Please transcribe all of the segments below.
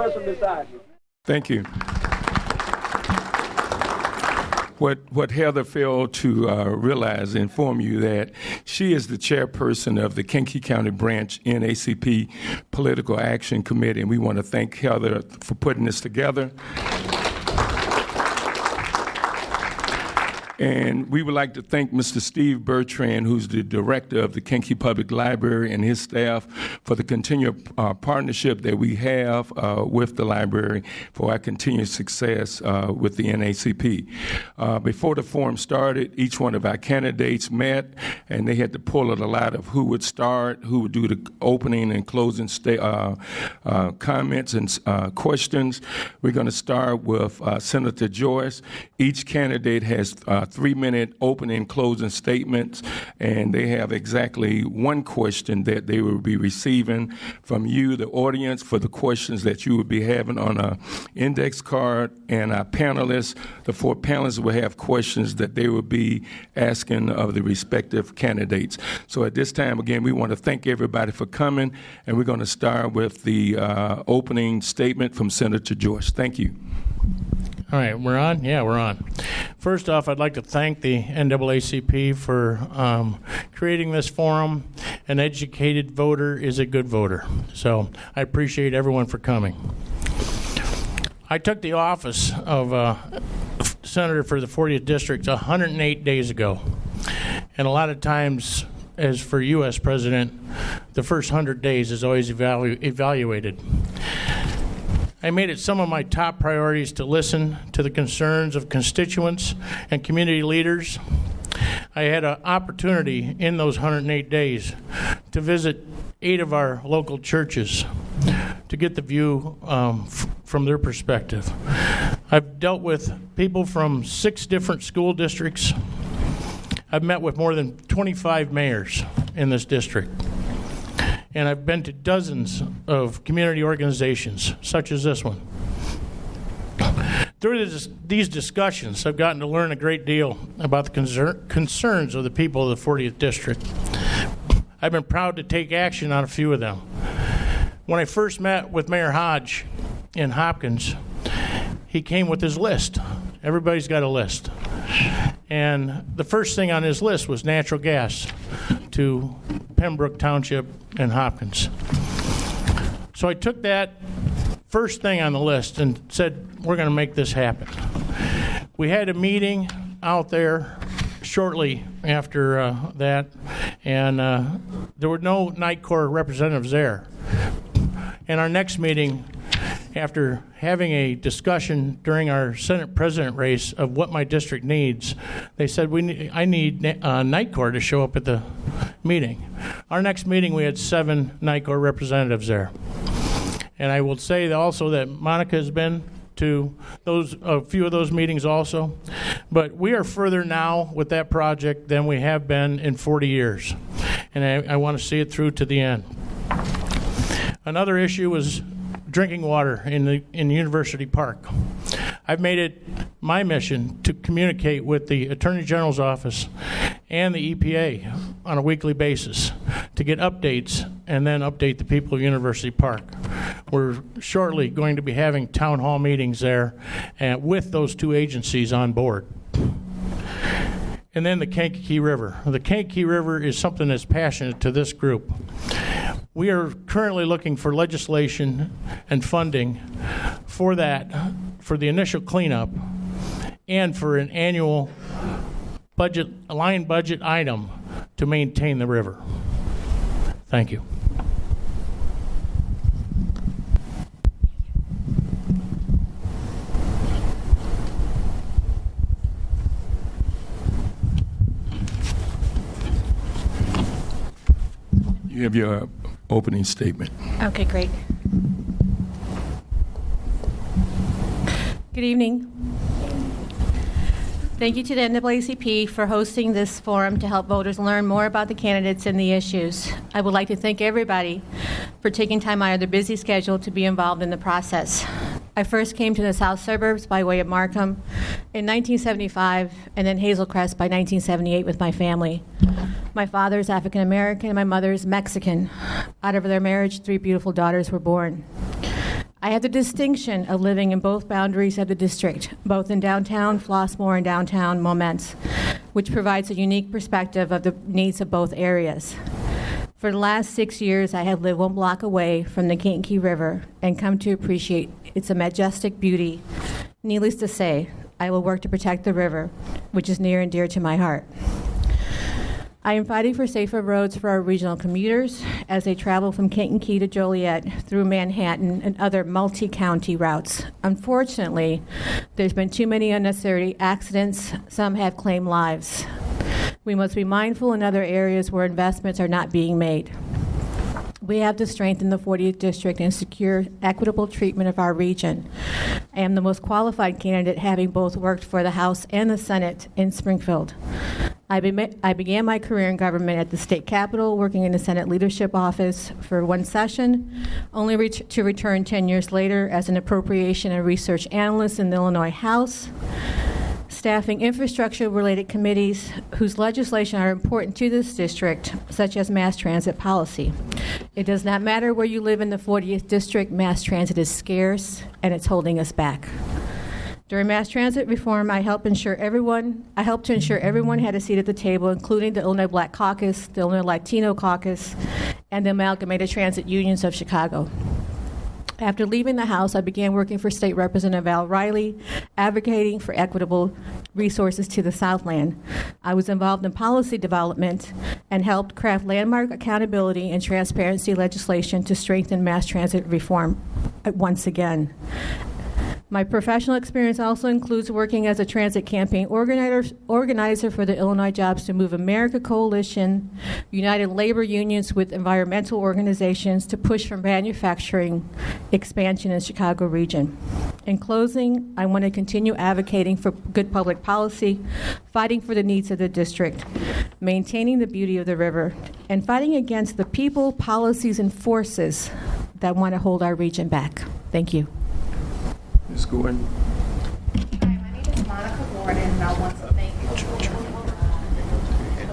person beside you. Thank you. What Heather failed to realize, inform you that she is the chairperson of the Kankakee County Branch NAACP Political Action Committee, and we want to thank Heather for putting this together. And we would like to thank Mr. Steve Bertrand, who's the director of the Kankakee Public Library, and his staff for the continued partnership that we have with the library for our continued success with the NAACP. Before the forum started, each one of our candidates met, and they had to pull out a lot of who would start, who would do the opening and closing comments and questions. We're going to start with Senator Joyce. Each candidate has 3-minute opening and closing statements, and they have exactly one question that they will be receiving from you, the audience, for the questions that you will be having on an index card. And our panelists, the 4 panelists, will have questions that they will be asking of the respective candidates. So at this time, again, we want to thank everybody for coming, and we're going to start with the opening statement from Senator Joyce. Thank you. All right, we're on? Yeah, we're on. First off, I'd like to thank the NAACP for creating this forum. An educated voter is a good voter. So I appreciate everyone for coming. I took the office of Senator for the 40th District 108 days ago. And a lot of times, as for U.S. President, the first 100 days is always evaluated. I made it some of my top priorities to listen to the concerns of constituents and community leaders. I had an opportunity in those 108 days to visit 8 of our local churches to get the view from their perspective. I've dealt with people from 6 different school districts. I've met with more than 25 mayors in this district. And I've been to dozens of community organizations, such as this one. Through these discussions, I've gotten to learn a great deal about the concerns of the people of the 40th District. I've been proud to take action on a few of them. When I first met with Mayor Hodge in Hopkins, he came with his list. Everybody's got a list. And the first thing on his list was natural gas to Pembroke Township and Hopkins. So I took that first thing on the list and said, we're going to make this happen. We had a meeting out there shortly after that, and there were no Night Corps representatives there. And our next meeting, after having a discussion during our Senate President race of what my district needs, they said, I need Night Corps to show up at the meeting. Our next meeting, we had 7 Night Corps representatives there. And I will say also that Monica has been to a few of those meetings also. But we are further now with that project than we have been in 40 years. And I want to see it through to the end. Another issue was drinking water in University Park. I've made it my mission to communicate with the Attorney General's office and the EPA on a weekly basis to get updates and then update the people of University Park. We're shortly going to be having town hall meetings there with those 2 agencies on board. And then the Kankakee River. The Kankakee River is something that's passionate to this group. We are currently looking for legislation and funding for that, for the initial cleanup, and for an annual line budget item to maintain the river. Thank you. You have your opening statement. Okay, great. Good evening. Thank you to the NAACP for hosting this forum to help voters learn more about the candidates and the issues. I would like to thank everybody for taking time out of their busy schedule to be involved in the process. I first came to the south suburbs by way of Markham in 1975 and then Hazel Crest by 1978 with my family. My father is African American and my mother is Mexican. Out of their marriage, 3 beautiful daughters were born. I have the distinction of living in both boundaries of the district, both in downtown Flossmoor and downtown Momence, which provides a unique perspective of the needs of both areas. For the last 6 years, I have lived 1 block away from the Kankakee River and come to appreciate its majestic beauty. Needless to say, I will work to protect the river, which is near and dear to my heart. I am fighting for safer roads for our regional commuters as they travel from Kankakee to Joliet through Manhattan and other multi-county routes. Unfortunately, there's been too many unnecessary accidents. Some have claimed lives. We must be mindful in other areas where investments are not being made. We have to strengthen the 40th District and secure equitable treatment of our region. I am the most qualified candidate, having both worked for the House and the Senate in Springfield. I began my career in government at the state capitol, working in the Senate leadership office for 1 session, only to return 10 years later as an appropriation and research analyst in the Illinois House, staffing infrastructure-related committees whose legislation are important to this district, such as mass transit policy. It does not matter where you live in the 40th District, mass transit is scarce, and it's holding us back. During mass transit reform, I helped to ensure everyone had a seat at the table, including the Illinois Black Caucus, the Illinois Latino Caucus, and the Amalgamated Transit Unions of Chicago. After leaving the House, I began working for State Representative Al Riley, advocating for equitable resources to the Southland. I was involved in policy development and helped craft landmark accountability and transparency legislation to strengthen mass transit reform once again. My professional experience also includes working as a transit campaign organizer for the Illinois Jobs to Move America Coalition, United Labor Unions with environmental organizations to push for manufacturing expansion in the Chicago region. In closing, I want to continue advocating for good public policy, fighting for the needs of the district, maintaining the beauty of the river, and fighting against the people, policies, and forces that want to hold our region back. Thank you. Ms. Gordon. Hi, my name is Monica Gordon, and I want to thank you.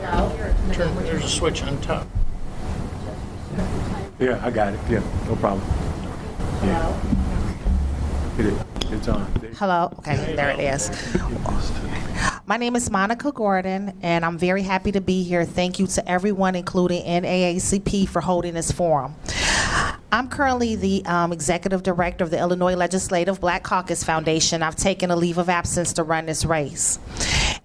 Hello? There's a switch on top. Yeah, I got it. Yeah, no problem. Yeah. It's on. Hello? Okay, there it is. My name is Monica Gordon, and I'm very happy to be here. Thank you to everyone, including NAACP, for holding this forum. I'm currently the executive director of the Illinois Legislative Black Caucus Foundation. I've taken a leave of absence to run this race.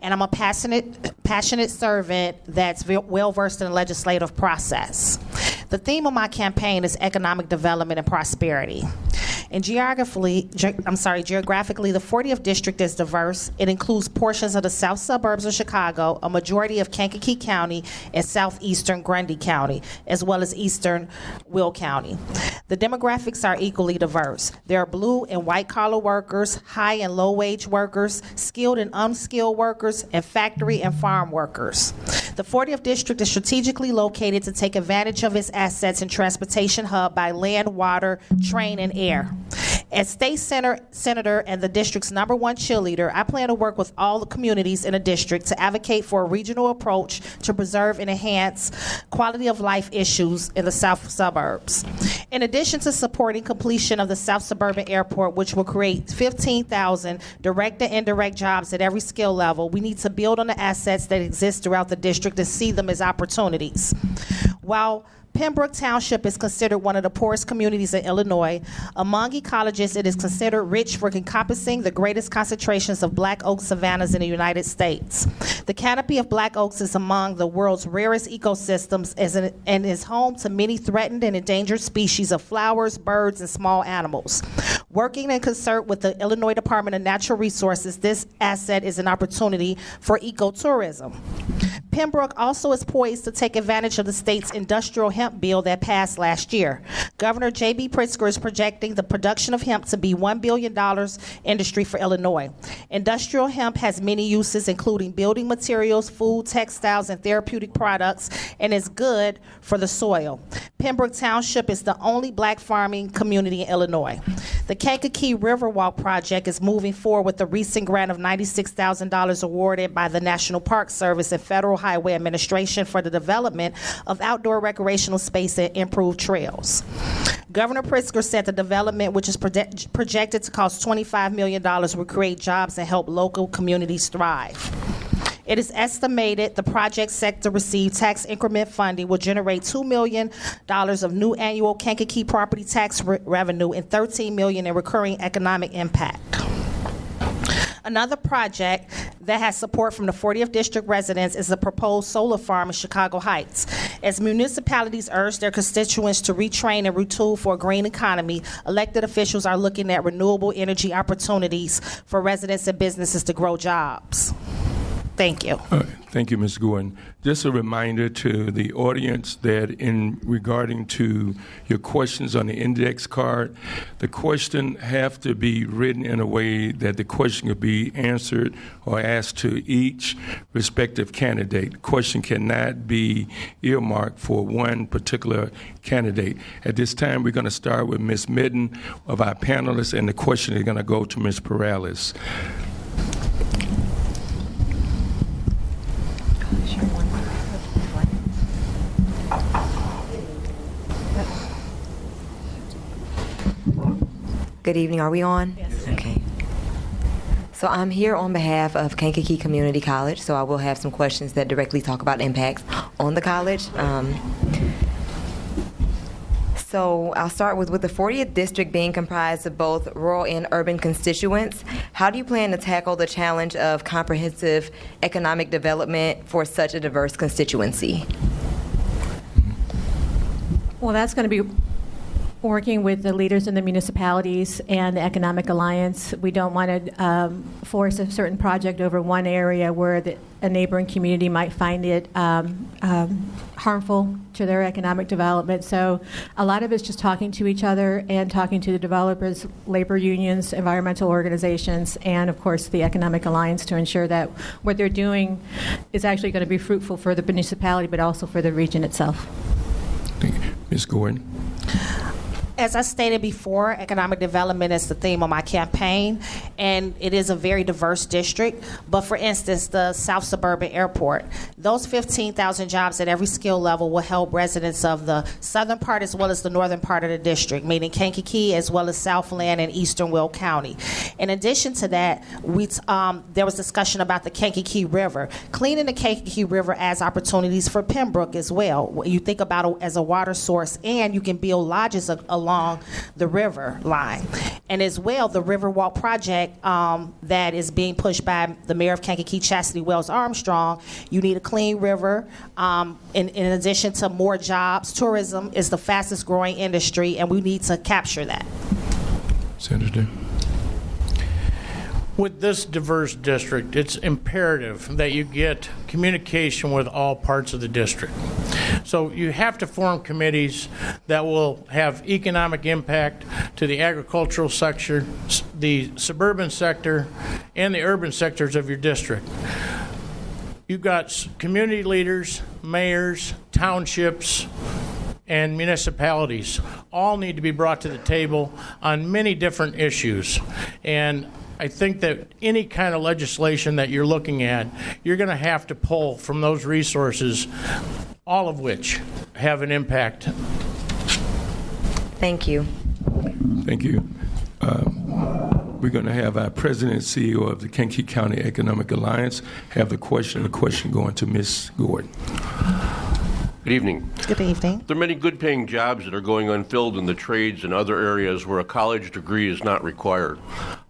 And I'm a passionate servant that's well-versed in the legislative process. The theme of my campaign is economic development and prosperity. And geographically, the 40th District is diverse. It includes portions of the south suburbs of Chicago, a majority of Kankakee County, and southeastern Grundy County, as well as eastern Will County. The demographics are equally diverse. There are blue and white-collar workers, high and low-wage workers, skilled and unskilled workers, and factory and farm workers. The 40th District is strategically located to take advantage of its assets and transportation hub by land, water, train, and air. As state senator and the district's #1 cheerleader, I plan to work with all the communities in the district to advocate for a regional approach to preserve and enhance quality of life issues in the south suburbs. In addition to supporting completion of the South Suburban Airport, which will create 15,000 direct and indirect jobs at every skill level, we need to build on the assets that exist throughout the district and see them as opportunities. While Pembroke Township is considered one of the poorest communities in Illinois. Among ecologists, it is considered rich for encompassing the greatest concentrations of black oak savannas in the United States. The canopy of black oaks is among the world's rarest ecosystems and is home to many threatened and endangered species of flowers, birds, and small animals. Working in concert with the Illinois Department of Natural Resources, this asset is an opportunity for ecotourism. Pembroke also is poised to take advantage of the state's industrial hemp bill that passed last year. Governor J.B. Pritzker is projecting the production of hemp to be $1 billion industry for Illinois. Industrial hemp has many uses, including building materials, food, textiles, and therapeutic products, and is good for the soil. Pembroke Township is the only black farming community in Illinois. The Kankakee Riverwalk project is moving forward with a recent grant of $96,000 awarded by the National Park Service and Federal Highway Administration for the development of outdoor recreational space and improved trails. Governor Pritzker said the development, which is projected to cost $25 million, will create jobs and help local communities thrive. It is estimated the project sector received tax increment funding will generate $2 million of new annual Kankakee property tax revenue and $13 million in recurring economic impact. Another project that has support from the 40th District residents is the proposed solar farm in Chicago Heights. As municipalities urge their constituents to retrain and retool for a green economy, elected officials are looking at renewable energy opportunities for residents and businesses to grow jobs. Thank you. Thank you, Ms. Gordon. Just a reminder to the audience that in regarding to your questions on the index card, the question have to be written in a way that the question could be answered or asked to each respective candidate. The question cannot be earmarked for one particular candidate. At this time, we're going to start with Ms. Midden of our panelists, and the question is going to go to Ms. Perales. Good evening. Are we on? Yes. Okay. So I'm here on behalf of Kankakee Community College, so I will have some questions that directly talk about impacts on the college. So I'll start with the 40th District being comprised of both rural and urban constituents, how do you plan to tackle the challenge of comprehensive economic development for such a diverse constituency? Well, that's going to be working with the leaders in the municipalities and the Economic Alliance. We don't want to force a certain project over one area where a neighboring community might find it harmful to their economic development. So a lot of it's just talking to each other and talking to the developers, labor unions, environmental organizations, and of course the Economic Alliance to ensure that what they're doing is actually going to be fruitful for the municipality but also for the region itself. Thank you. Ms. Gordon. As I stated before, economic development is the theme of my campaign, and it is a very diverse district. But for instance, the South Suburban Airport, those 15,000 jobs at every skill level will help residents of the southern part as well as the northern part of the district, meaning Kankakee as well as Southland and Eastern Will County. In addition to that, there was discussion about the Kankakee River. Cleaning the Kankakee River adds opportunities for Pembroke as well. You think about it as a water source, and you can build lodges along the river line. And as well, the Riverwalk project that is being pushed by the mayor of Kankakee, Chastity Wells Armstrong, you need a clean river. In addition to more jobs, tourism is the fastest growing industry, and we need to capture that. Senator. With this diverse district, it's imperative that you get communication with all parts of the district. So you have to form committees that will have economic impact to the agricultural sector, the suburban sector, and the urban sectors of your district. You've got community leaders, mayors, townships, and municipalities all need to be brought to the table on many different issues. And I think that any kind of legislation that you're looking at, you're going to have to pull from those resources, all of which have an impact. Thank you. Thank you. We're going to have our president and CEO of the Kankakee County Economic Alliance have the question going to Ms. Gordon. Good evening. Good evening. There are many good-paying jobs that are going unfilled in the trades and other areas where a college degree is not required.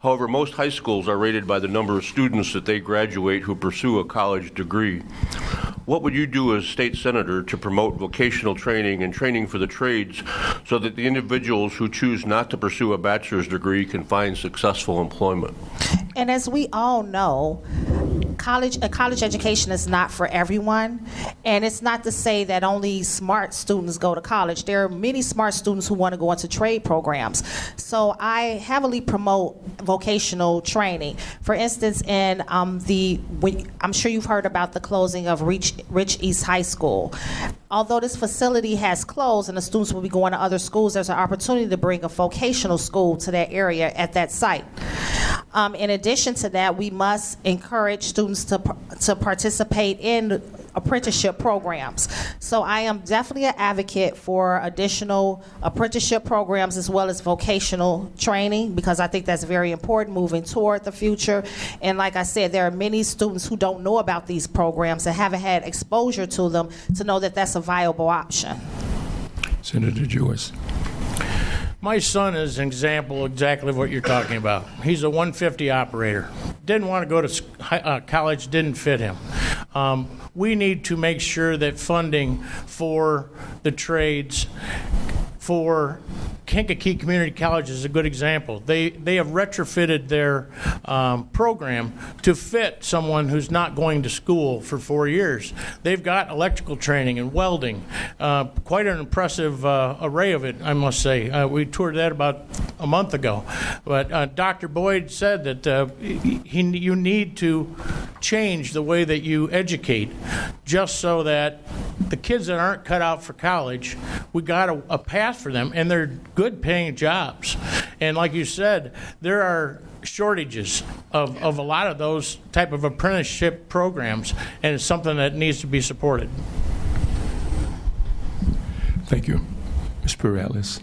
However, most high schools are rated by the number of students that they graduate who pursue a college degree. What would you do as state senator to promote vocational training and training for the trades so that the individuals who choose not to pursue a bachelor's degree can find successful employment? And as we all know, a college education is not for everyone, and it's not to say that only smart students go to college. There are many smart students who want to go into trade programs. So I heavily promote vocational training. For instance, I'm sure you've heard about the closing of Rich East High School. Although this facility has closed and the students will be going to other schools, there's an opportunity to bring a vocational school to that area at that site. In addition to that, we must encourage students to participate in apprenticeship programs. So I am definitely an advocate for additional apprenticeship programs as well as vocational training, because I think that's very important moving toward the future. And like I said, there are many students who don't know about these programs and haven't had exposure to them to know that that's a viable option. Senator Joyce. My son is an example exactly of what you're talking about. He's a 150 operator. Didn't want to go to college, didn't fit him. We need to make sure that funding for the trades for Kankakee Community College is a good example. They have retrofitted their program to fit someone who's not going to school for 4 years. They've got electrical training and welding, quite an impressive array of it, I must say. We toured that about a month ago. But Dr. Boyd said that you need to change the way that you educate just so that the kids that aren't cut out for college, we got a path for them, and they're good paying jobs. And like you said, there are shortages of a lot of those type of apprenticeship programs, and it's something that needs to be supported. Thank you. Ms. Perales.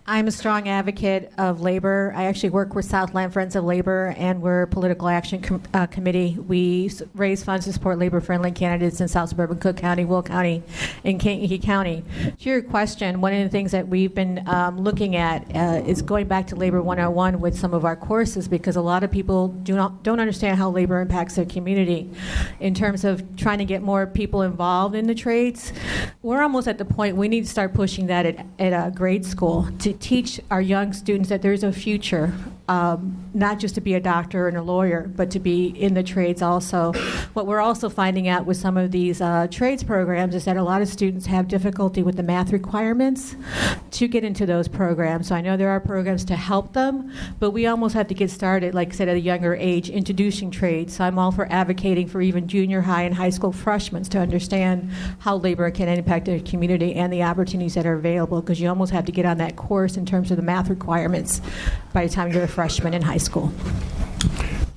I'm a strong advocate of labor. I actually work with Southland Friends of Labor, and we're a political action committee. We raise funds to support labor-friendly candidates in South Suburban Cook County, Will County, and Kankakee County. To your question, one of the things that we've been looking at is going back to Labor 101 with some of our courses, because a lot of people don't understand how labor impacts their community. In terms of trying to get more people involved in the trades, we're almost at the point we need to start pushing that at grade school to teach our young students that there's a future, not just to be a doctor and a lawyer, but to be in the trades also. What we're also finding out with some of these trades programs is that a lot of students have difficulty with the math requirements to get into those programs. So I know there are programs to help them, but we almost have to get started, like I said, at a younger age, introducing trades. So I'm all for advocating for even junior high and high school freshmen to understand how labor can impact their community and the opportunities that are available, because you almost have to get on that course in terms of the math requirements by the time you're a freshman in high school.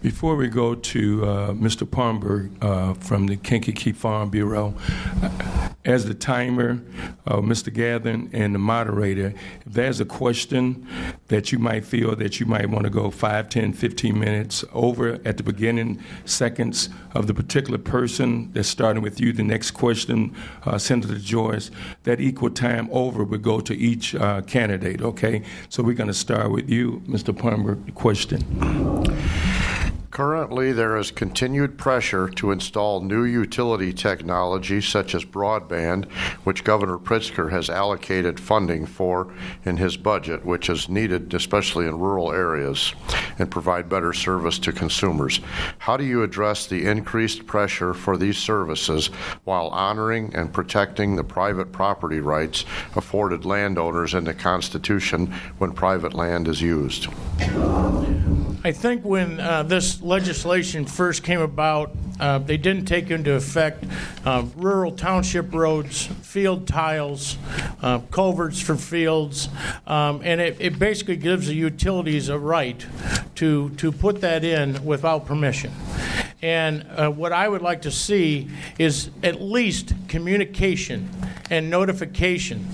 Before we go to Mr. Palmberg from the Kankakee Farm Bureau, as the timer, Mr. Gathern, and the moderator, if there's a question that you might feel that you might want to go 5, 10, 15 minutes over at the beginning seconds of the particular person that's starting with you, the next question, Senator Joyce, that equal time over would go to each candidate, okay? So we're going to start with you, Mr. Palmberg, the question. Currently, there is continued pressure to install new utility technology such as broadband, which Governor Pritzker has allocated funding for in his budget, which is needed especially in rural areas, and provide better service to consumers. How do you address the increased pressure for these services while honoring and protecting the private property rights afforded landowners in the Constitution when private land is used? I think when this legislation first came about, they didn't take into effect rural township roads, field tiles, culverts for fields, and it basically gives the utilities a right to put that in without permission. And what I would like to see is at least communication and notification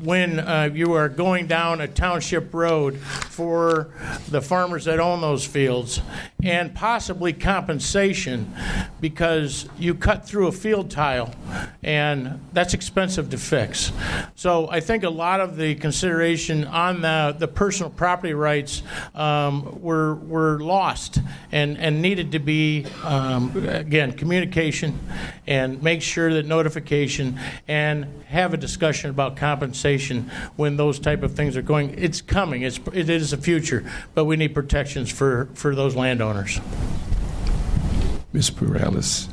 when you are going down a township road for the farmers that own those fields, and possibly compensation because you cut through a field tile and that's expensive to fix. So I think a lot of the consideration on the personal property rights were lost and needed to be, again, communication and make sure that notification and have a discussion about compensation when those type of things are going. It's coming. It is a future, but we need protections for those landowners. Ms. Perales.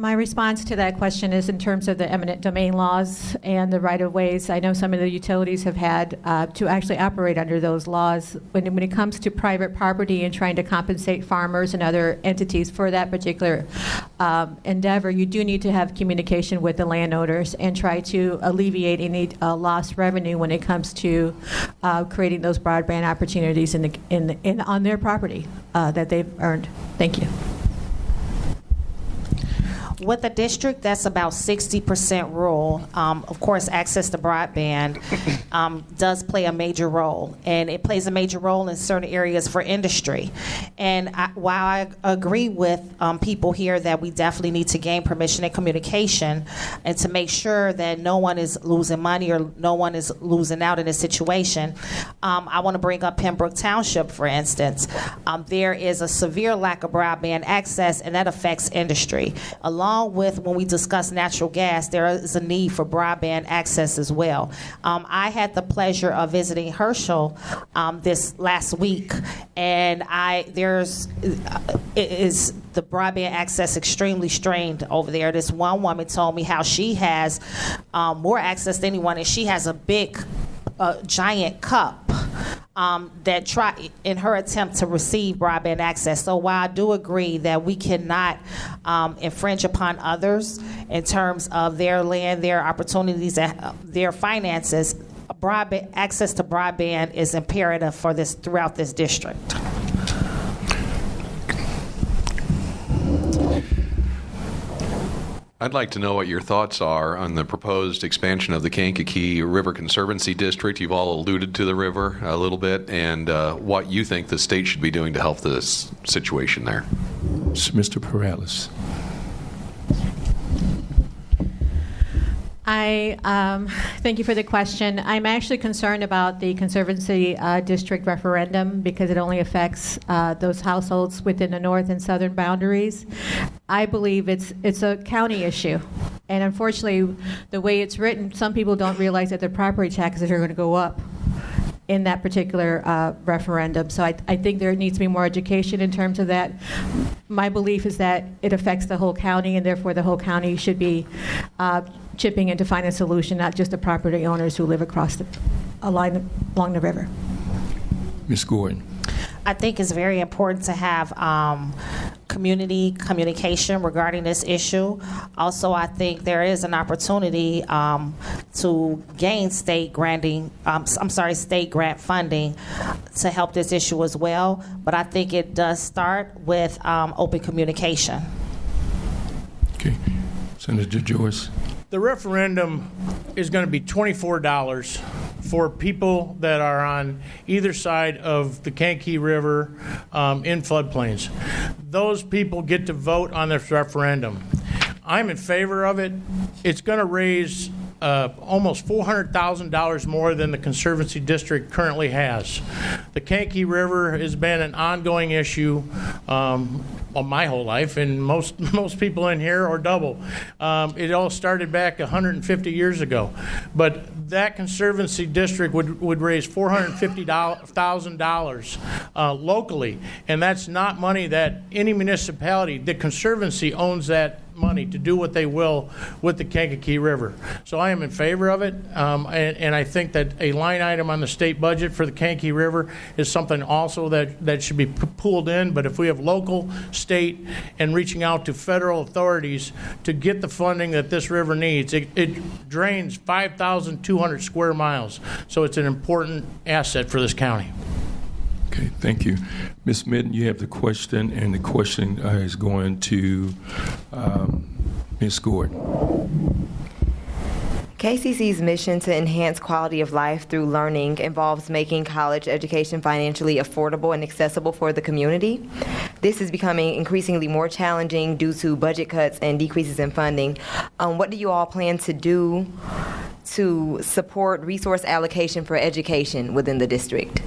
My response to that question is in terms of the eminent domain laws and the right-of-ways. I know some of the utilities have had to actually operate under those laws. When it comes to private property and trying to compensate farmers and other entities for that particular endeavor, you do need to have communication with the landowners and try to alleviate any lost revenue when it comes to creating those broadband opportunities on their property that they've earned. Thank you. With a district that's about 60% rural, of course, access to broadband does play a major role, and it plays a major role in certain areas for industry. And while I agree with people here that we definitely need to gain permission and communication and to make sure that no one is losing money or no one is losing out in this situation, I want to bring up Pembroke Township, for instance. There is a severe lack of broadband access, and that affects industry. Along with when we discuss natural gas, there is a need for broadband access as well. I had the pleasure of visiting Herschel this last week, and is the broadband access extremely strained over there. This one woman told me how she has more access than anyone, and she has a big, giant cup that try in her attempt to receive broadband access. So while I do agree that we cannot infringe upon others in terms of their land, their opportunities, and their finances, broadband access to broadband is imperative for this throughout this district. I'd like to know what your thoughts are on the proposed expansion of the Kankakee River Conservancy District. You've all alluded to the river a little bit, and what you think the state should be doing to help this situation there. Mr. Perales. Thank you for the question. I'm actually concerned about the Conservancy District referendum because it only affects those households within the north and southern boundaries. I believe it's a county issue. And unfortunately, the way it's written, some people don't realize that their property taxes are going to go up in that particular referendum. So I think there needs to be more education in terms of that. My belief is that it affects the whole county, and therefore the whole county should be chipping in to find a solution, not just the property owners who live across along the river. Ms. Gordon. I think it's very important to have community communication regarding this issue. Also, I think there is an opportunity to gain state grant funding to help this issue as well. But I think it does start with open communication. Okay. Senator Joyce. The referendum is going to be $24 for people that are on either side of the Kankakee River in floodplains. Those people get to vote on this referendum. I'm in favor of it. It's going to raise almost $400,000 more than the Conservancy District currently has. The Kankakee River has been an ongoing issue my whole life, and most people in here are double. It all started back 150 years ago. But that Conservancy District would raise $450,000 locally, and that's not money that any municipality, the Conservancy owns that money to do what they will with the Kankakee River. So I am in favor of it, and I think that a line item on the state budget for the Kankakee River is something also that should be pooled in. But if we have local, state, and reaching out to federal authorities to get the funding that this river needs, it drains 5,200 square miles. So it's an important asset for this county. Okay, thank you. Ms. Midden, you have the question, and the question is going to Ms. Gordon. KCC's mission to enhance quality of life through learning involves making college education financially affordable and accessible for the community. This is becoming increasingly more challenging due to budget cuts and decreases in funding. What do you all plan to do to support resource allocation for education within the district?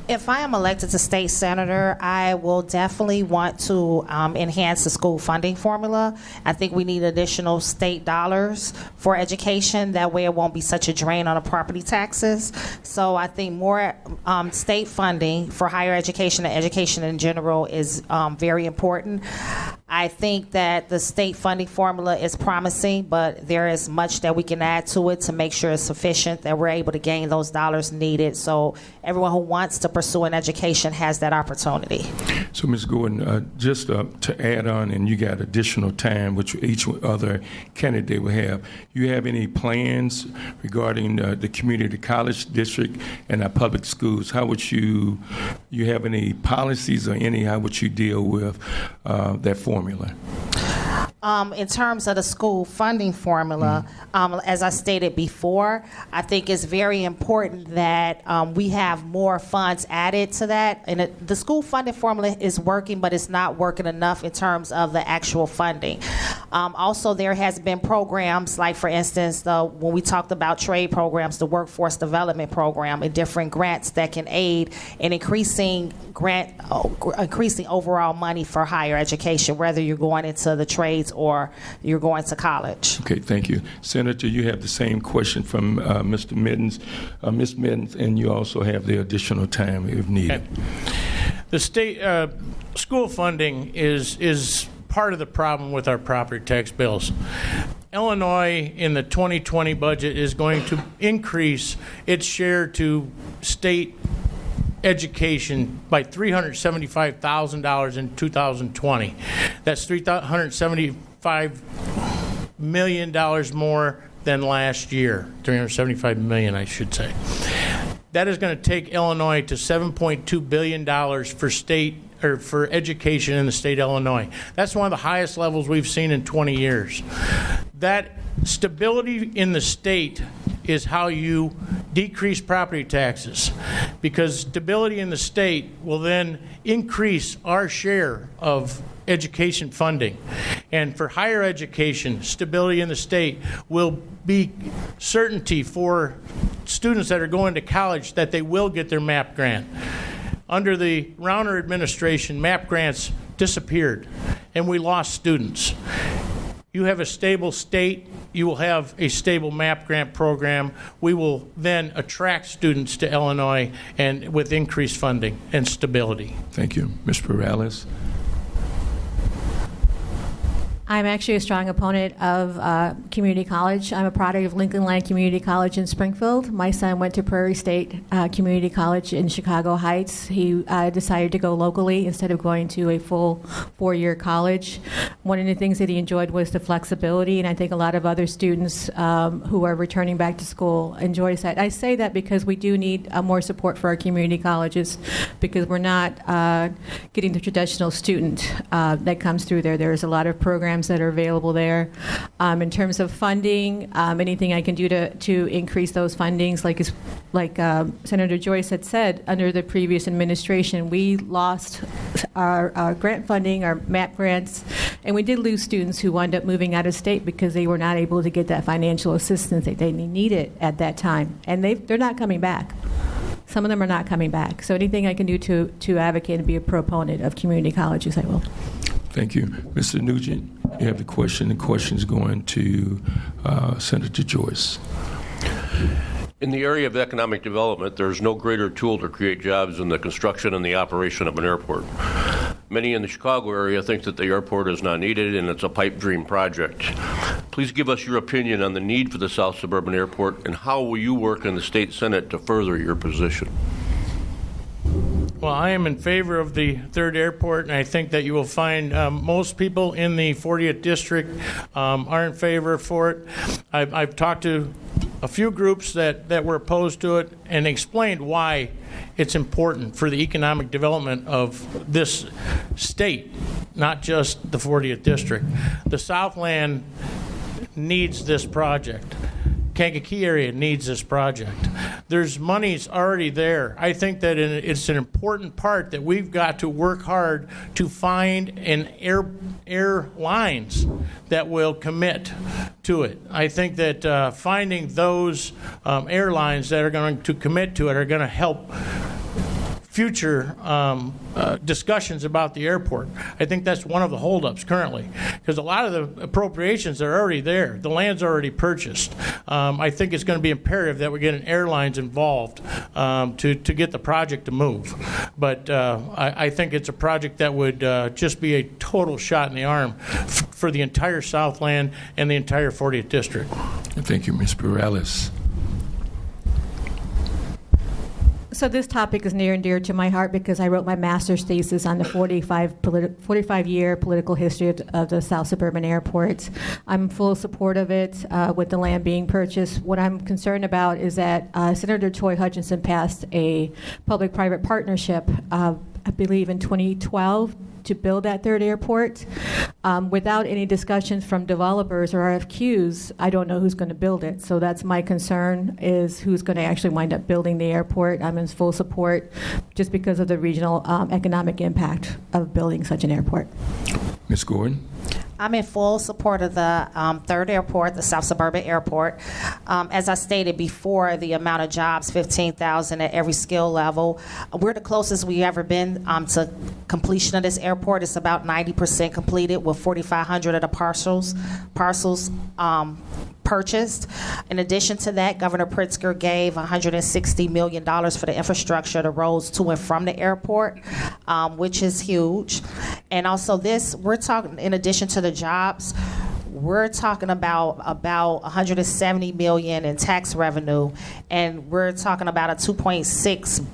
If I am elected to state senator, I will definitely want to enhance the school funding formula. I think we need additional state dollars for education. That way it won't be such a drain on the property taxes. So I think more state funding for higher education and education in general is very important. I think that the state funding formula is promising, but there is much that we can add to it to make sure it's sufficient, that we're able to gain those dollars needed. So everyone who wants to pursue an education has that opportunity. So, Ms. Gordon, just to add on, and you got additional time, which each other candidate will have, you have any plans regarding the community college district and our public schools? How would you have any policies or how would you deal with that formula? In terms of the school funding formula, as I stated before, I think it's very important that we have more funds added to that. And the school funding formula is working, but it's not working enough in terms of the actual funding. Also, there has been programs like, for instance, when we talked about trade programs, the workforce development program, and different grants that can aid in increasing overall money for higher education, whether you're going into the trades or you're going to college. Okay, thank you. Senator, you have the same question from Mr. Middens. Ms. Middens, and you also have the additional time if needed. Okay. The state school funding is part of the problem with our property tax bills. Illinois, in the 2020 budget, is going to increase its share to state education by $375,000 in 2020. That's $375 million more than last year. $375 million, I should say. That is going to take Illinois to $7.2 billion for state or for education in the state of Illinois. That's one of the highest levels we've seen in 20 years. That stability in the state is how you decrease property taxes, because stability in the state will then increase our share of education funding. And for higher education, stability in the state will be certainty for students that are going to college that they will get their MAP grant. Under the Rauner administration, MAP grants disappeared, and we lost students. You have a stable state, you will have a stable MAP grant program. We will then attract students to Illinois and with increased funding and stability. Thank you. Ms. Perales. I'm actually a strong opponent of community college. I'm a product of Lincoln Land Community College in Springfield. My son went to Prairie State Community College in Chicago Heights. He decided to go locally instead of going to a full 4-year college. One of the things that he enjoyed was the flexibility, and I think a lot of other students who are returning back to school enjoy that. I say that because we do need more support for our community colleges, because we're not getting the traditional student that comes through there. There's a lot of programs that are available there. In terms of funding, anything I can do to increase those fundings, like Senator Joyce had said, under the previous administration, we lost our grant funding, our MAP grants, and we did lose students who wound up moving out of state because they were not able to get that financial assistance that they needed at that time. And they're not coming back. Some of them are not coming back. So anything I can do to advocate and be a proponent of community colleges, I will. Thank you. Mr. Nugent, you have the question. The question is going to Senator Joyce. In the area of economic development, there's no greater tool to create jobs than the construction and the operation of an airport. Many in the Chicago area think that the airport is not needed and it's a pipe dream project. Please give us your opinion on the need for the South Suburban Airport, and how will you work in the state Senate to further your position? Well, I am in favor of the third airport, and I think that you will find most people in the 40th District are in favor for it. I've talked to a few groups that were opposed to it and explained why it's important for the economic development of this state, not just the 40th District. The Southland needs this project. Kankakee area needs this project. There's monies already there. I think that it's an important part that we've got to work hard to find an airlines that will commit to it. I think that finding those airlines that are going to commit to it are going to help future discussions about the airport. I think that's one of the holdups currently, because a lot of the appropriations are already there. The land's already purchased. I think it's going to be imperative that we get an airlines involved to get the project to move. But I think it's a project that would just be a total shot in the arm for the entire Southland and the entire 40th District. Thank you, Ms. Perales. So this topic is near and dear to my heart because I wrote my master's thesis on the 45-year political history of the South Suburban Airport. I'm in full support of it with the land being purchased. What I'm concerned about is that Senator Troy Hutchinson passed a public-private partnership, I believe in 2012, to build that third airport. Without any discussions from developers or RFQs, I don't know who's going to build it. So that's my concern, is who's going to actually wind up building the airport. I'm in full support just because of the regional economic impact of building such an airport. Ms. Gordon? I'm in full support of the third airport, the South Suburban Airport. As I stated before, the amount of jobs, 15,000 at every skill level. We're the closest we've ever been to completion of this airport. It's about 90% completed with 4,500 of the parcels purchased. In addition to that, Governor Pritzker gave $160 million for the infrastructure, the roads to and from the airport, which is huge. And also this, we're talking, in addition to the jobs, we're talking about $170 million in tax revenue, and we're talking about a $2.6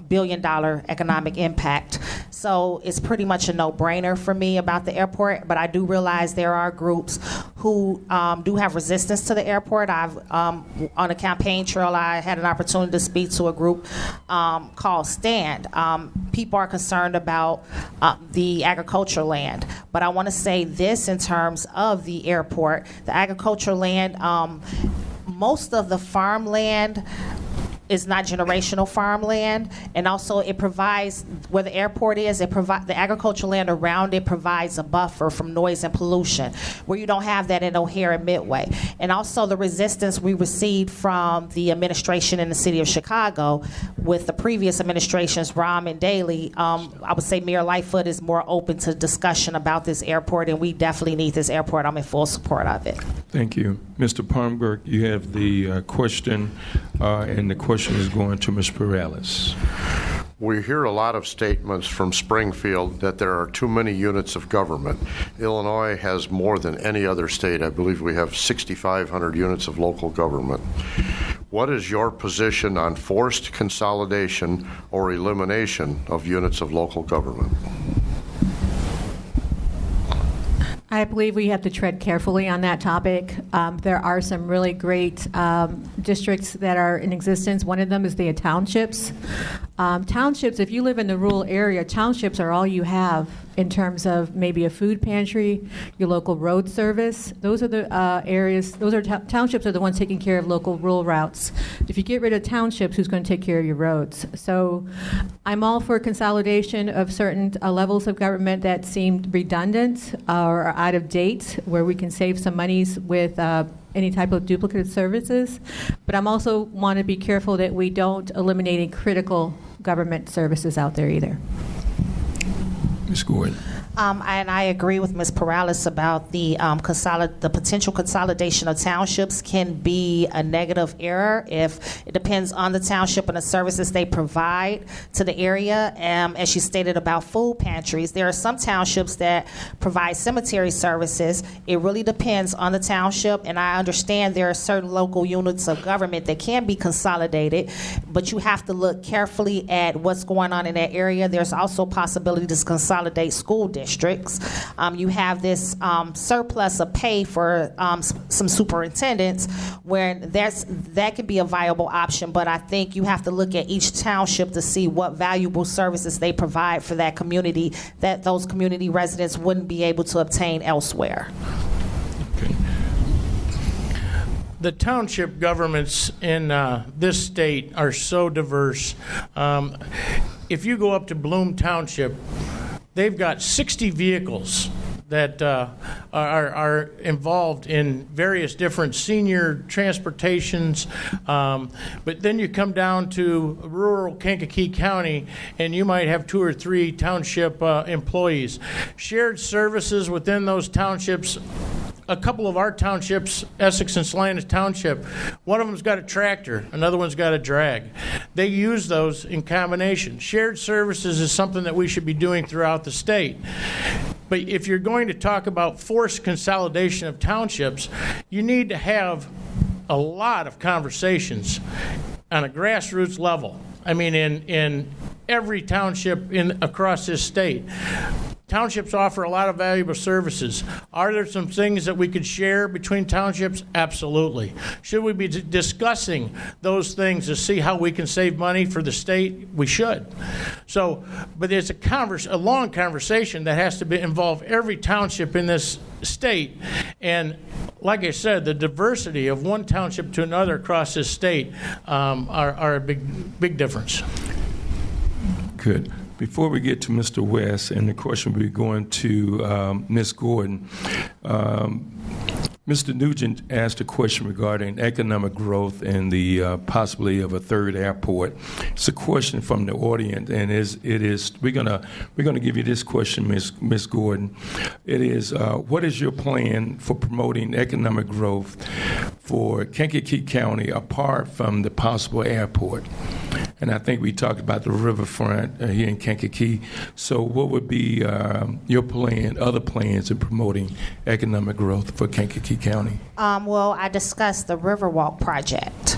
billion economic impact. So it's pretty much a no-brainer for me about the airport, but I do realize there are groups who do have resistance to the airport. I've on a campaign trail, I had an opportunity to speak to a group called STAND. People are concerned about the agricultural land, but I want to say this in terms of the airport. The agricultural land, most of the farmland is not generational farmland, and also it provides, where the airport is, the agricultural land around it provides a buffer from noise and pollution, where you don't have that in O'Hare and Midway. And also the resistance we received from the administration in the city of Chicago with the previous administrations, Rahm and Daley. I would say Mayor Lightfoot is more open to discussion about this airport, and we definitely need this airport. I'm in full support of it. Thank you. Mr. Palmberg, you have the question, and the question is going to Ms. Perales. We hear a lot of statements from Springfield that there are too many units of government. Illinois has more than any other state. I believe we have 6,500 units of local government. What is your position on forced consolidation or elimination of units of local government? I believe we have to tread carefully on that topic. There are some really great districts that are in existence. One of them is the townships. Townships, if you live in the rural area, townships are all you have in terms of maybe a food pantry, your local road service. Those are the areas, townships are the ones taking care of local rural routes. If you get rid of townships, who's going to take care of your roads? So I'm all for consolidation of certain levels of government that seem redundant or out of date, where we can save some monies with any type of duplicative services. But I'm also want to be careful that we don't eliminate any critical government services out there either. Ms. Gordon. And I agree with Ms. Perales about the potential consolidation of townships can be a negative error if it depends on the township and the services they provide to the area. As she stated about food pantries, there are some townships that provide cemetery services. It really depends on the township, and I understand there are certain local units of government that can be consolidated, but you have to look carefully at what's going on in that area. There's also possibility to consolidate school districts. You have this surplus of pay for some superintendents, where that could be a viable option, but I think you have to look at each township to see what valuable services they provide for that community that those community residents wouldn't be able to obtain elsewhere. Okay. The township governments in this state are so diverse. If you go up to Bloom Township, they've got 60 vehicles that are involved in various different senior transportations. But then you come down to rural Kankakee County, and you might have 2 or 3 township employees. Shared services within those townships. A couple of our townships, Essex and Salina Township, one of them's got a tractor, another one's got a drag. They use those in combination. Shared services is something that we should be doing throughout the state. But if you're going to talk about forced consolidation of townships, you need to have a lot of conversations on a grassroots level. I mean, in every township across this state. Townships offer a lot of valuable services. Are there some things that we could share between townships? Absolutely. Should we be discussing those things to see how we can save money for the state? We should. So, but it's a long conversation that has to involve every township in this state. And like I said, the diversity of one township to another across this state are a big difference. Good. Before we get to Mr. West, and the question will be going to Ms. Gordon, Mr. Nugent asked a question regarding economic growth and the possibility of a third airport. It's a question from the audience, and we're gonna give you this question, Ms. Gordon. It is, what is your plan for promoting economic growth for Kankakee County apart from the possible airport? And I think we talked about the riverfront here in Kankakee. So what would be your plan, other plans in promoting economic growth for Kankakee County? Well, I discussed the Riverwalk project,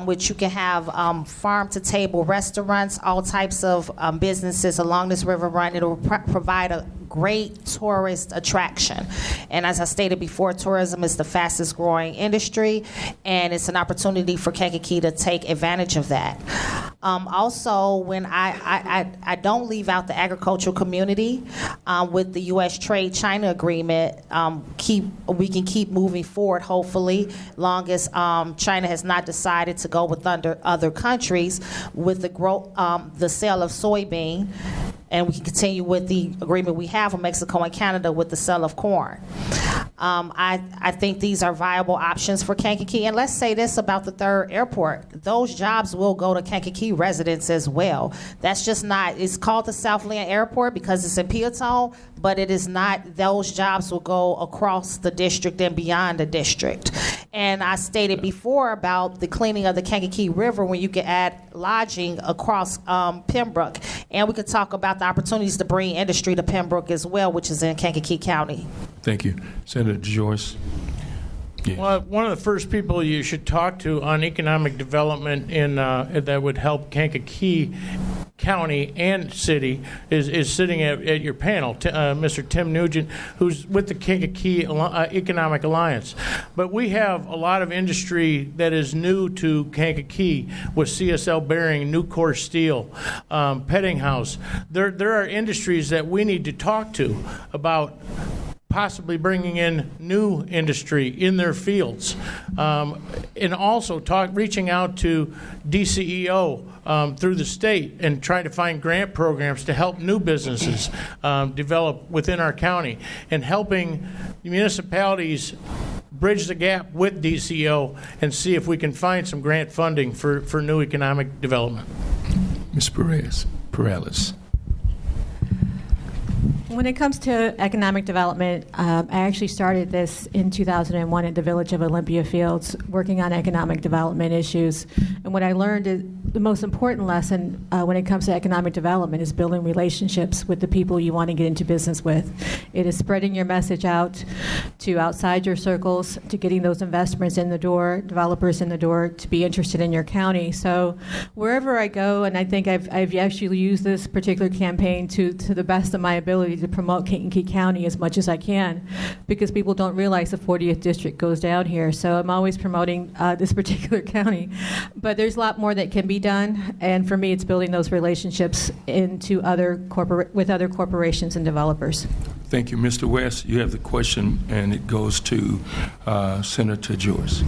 which you can have farm-to-table restaurants, all types of businesses along this river run. It'll provide a great tourist attraction. And as I stated before, tourism is the fastest growing industry, and it's an opportunity for Kankakee to take advantage of that. Also, when I don't leave out the agricultural community with the U.S. Trade-China agreement, we can keep moving forward, hopefully, long as China has not decided to go with other countries with the sale of soybean. And we can continue with the agreement we have with Mexico and Canada with the sale of corn. I think these are viable options for Kankakee. And let's say this about the third airport. Those jobs will go to Kankakee residents as well. That's just not, it's called the Southland Airport because it's in Peatone, but it is not, those jobs will go across the district and beyond the district. And I stated before about the cleaning of the Kankakee River when you can add lodging across Pembroke. And we could talk about the opportunities to bring industry to Pembroke as well, which is in Kankakee County. Thank you. Senator Joyce. Yeah. Well, one of the first people you should talk to on economic development that would help Kankakee County and city is sitting at your panel, Mr. Tim Nugent, who's with the Kankakee Economic Alliance. But we have a lot of industry that is new to Kankakee with CSL Bearing, Nucor Steel, Pettinghouse. There are industries that we need to talk to about possibly bringing in new industry in their fields, and also reaching out to DCEO through the state and trying to find grant programs to help new businesses develop within our county, and helping municipalities bridge the gap with DCEO and see if we can find some grant funding for new economic development. Ms. Perales. When it comes to economic development, I actually started this in 2001 at the Village of Olympia Fields, working on economic development issues. And what I learned is the most important lesson when it comes to economic development is building relationships with the people you want to get into business with. It is spreading your message out to outside your circles, to getting those investments in the door, developers in the door, to be interested in your county. So wherever I go, and I think I've actually used this particular campaign to the best of my ability to promote Kankakee County as much as I can, because people don't realize the 40th district goes down here. So I'm always promoting this particular county. But there's a lot more that can be done, and for me it's building those relationships with other corporations and developers. Thank you. Mr. West, you have the question, and it goes to Senator Joyce.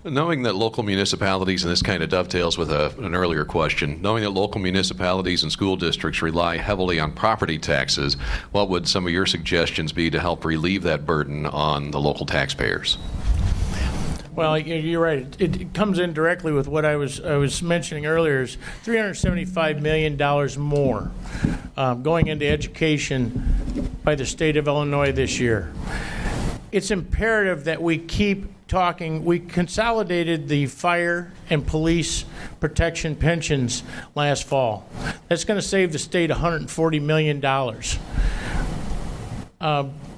Knowing that local municipalities, and this kind of dovetails with an earlier question, knowing that local municipalities and school districts rely heavily on property taxes, what would some of your suggestions be to help relieve that burden on the local taxpayers? Well, you're right. It comes in directly with what I was mentioning earlier. Is $375 million more going into education by the state of Illinois this year. It's imperative that we keep talking. We consolidated the fire and police protection pensions last fall. That's going to save the state $140 million.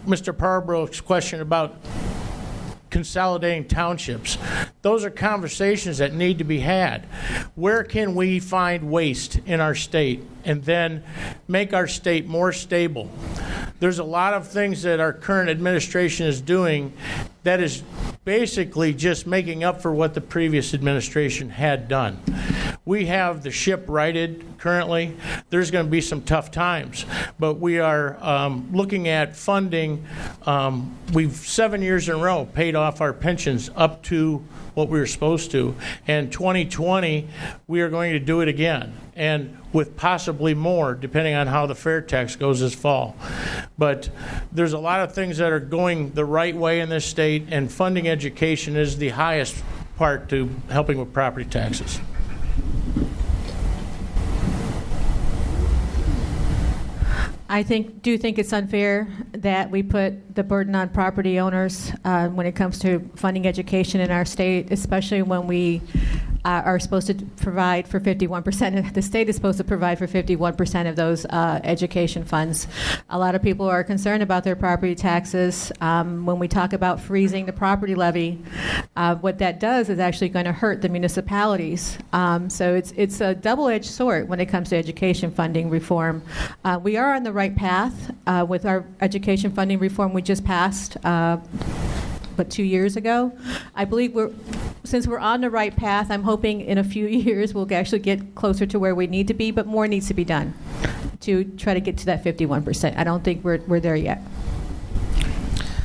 Mr. Parbrook's question about consolidating townships. Those are conversations that need to be had. Where can we find waste in our state and then make our state more stable? There's a lot of things that our current administration is doing that is basically just making up for what the previous administration had done. We have the ship righted currently. There's going to be some tough times, but we are looking at funding. We've 7 years in a row paid off our pensions up to what we were supposed to, and 2020 we are going to do it again, and with possibly more depending on how the fair tax goes this fall. But there's a lot of things that are going the right way in this state, and funding education is the highest part to helping with property taxes. I do think it's unfair that we put the burden on property owners when it comes to funding education in our state, especially when we are supposed to provide for 51%. The state is supposed to provide for 51% of those education funds. A lot of people are concerned about their property taxes. When we talk about freezing the property levy, what that does is actually going to hurt the municipalities. So it's a double-edged sword when it comes to education funding reform. We are on the right path with our education funding reform we just passed. 2 years ago. I believe since we're on the right path, I'm hoping in a few years we'll actually get closer to where we need to be, but more needs to be done to try to get to that 51%. I don't think we're there yet.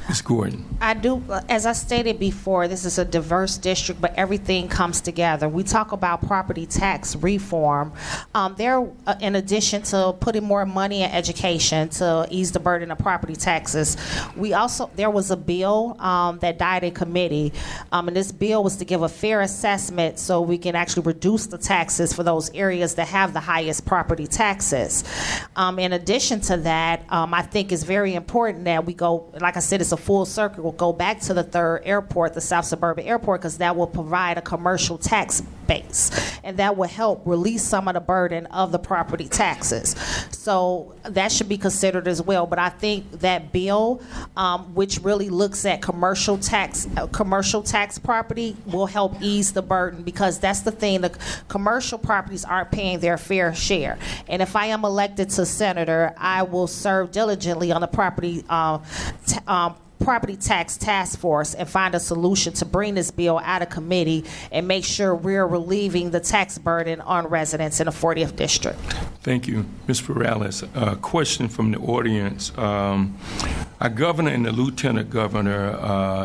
Ms. Gordon. I do, as I stated before, this is a diverse district, but everything comes together. We talk about property tax reform. In addition to putting more money in education to ease the burden of property taxes, there was a bill that died in committee, and this bill was to give a fair assessment so we can actually reduce the taxes for those areas that have the highest property taxes. In addition to that, I think it's very important that we go, like I said, it's a full circle. We'll go back to the third airport, the South Suburban Airport, because that will provide a commercial tax base, and that will help release some of the burden of the property taxes. So that should be considered as well. But I think that bill, which really looks at commercial tax property, will help ease the burden, because that's the thing. The commercial properties aren't paying their fair share. And if I am elected to senator, I will serve diligently on the property tax task force and find a solution to bring this bill out of committee and make sure we're relieving the tax burden on residents in the 40th district. Thank you. Ms. Perales, a question from the audience. Our governor and the lieutenant governor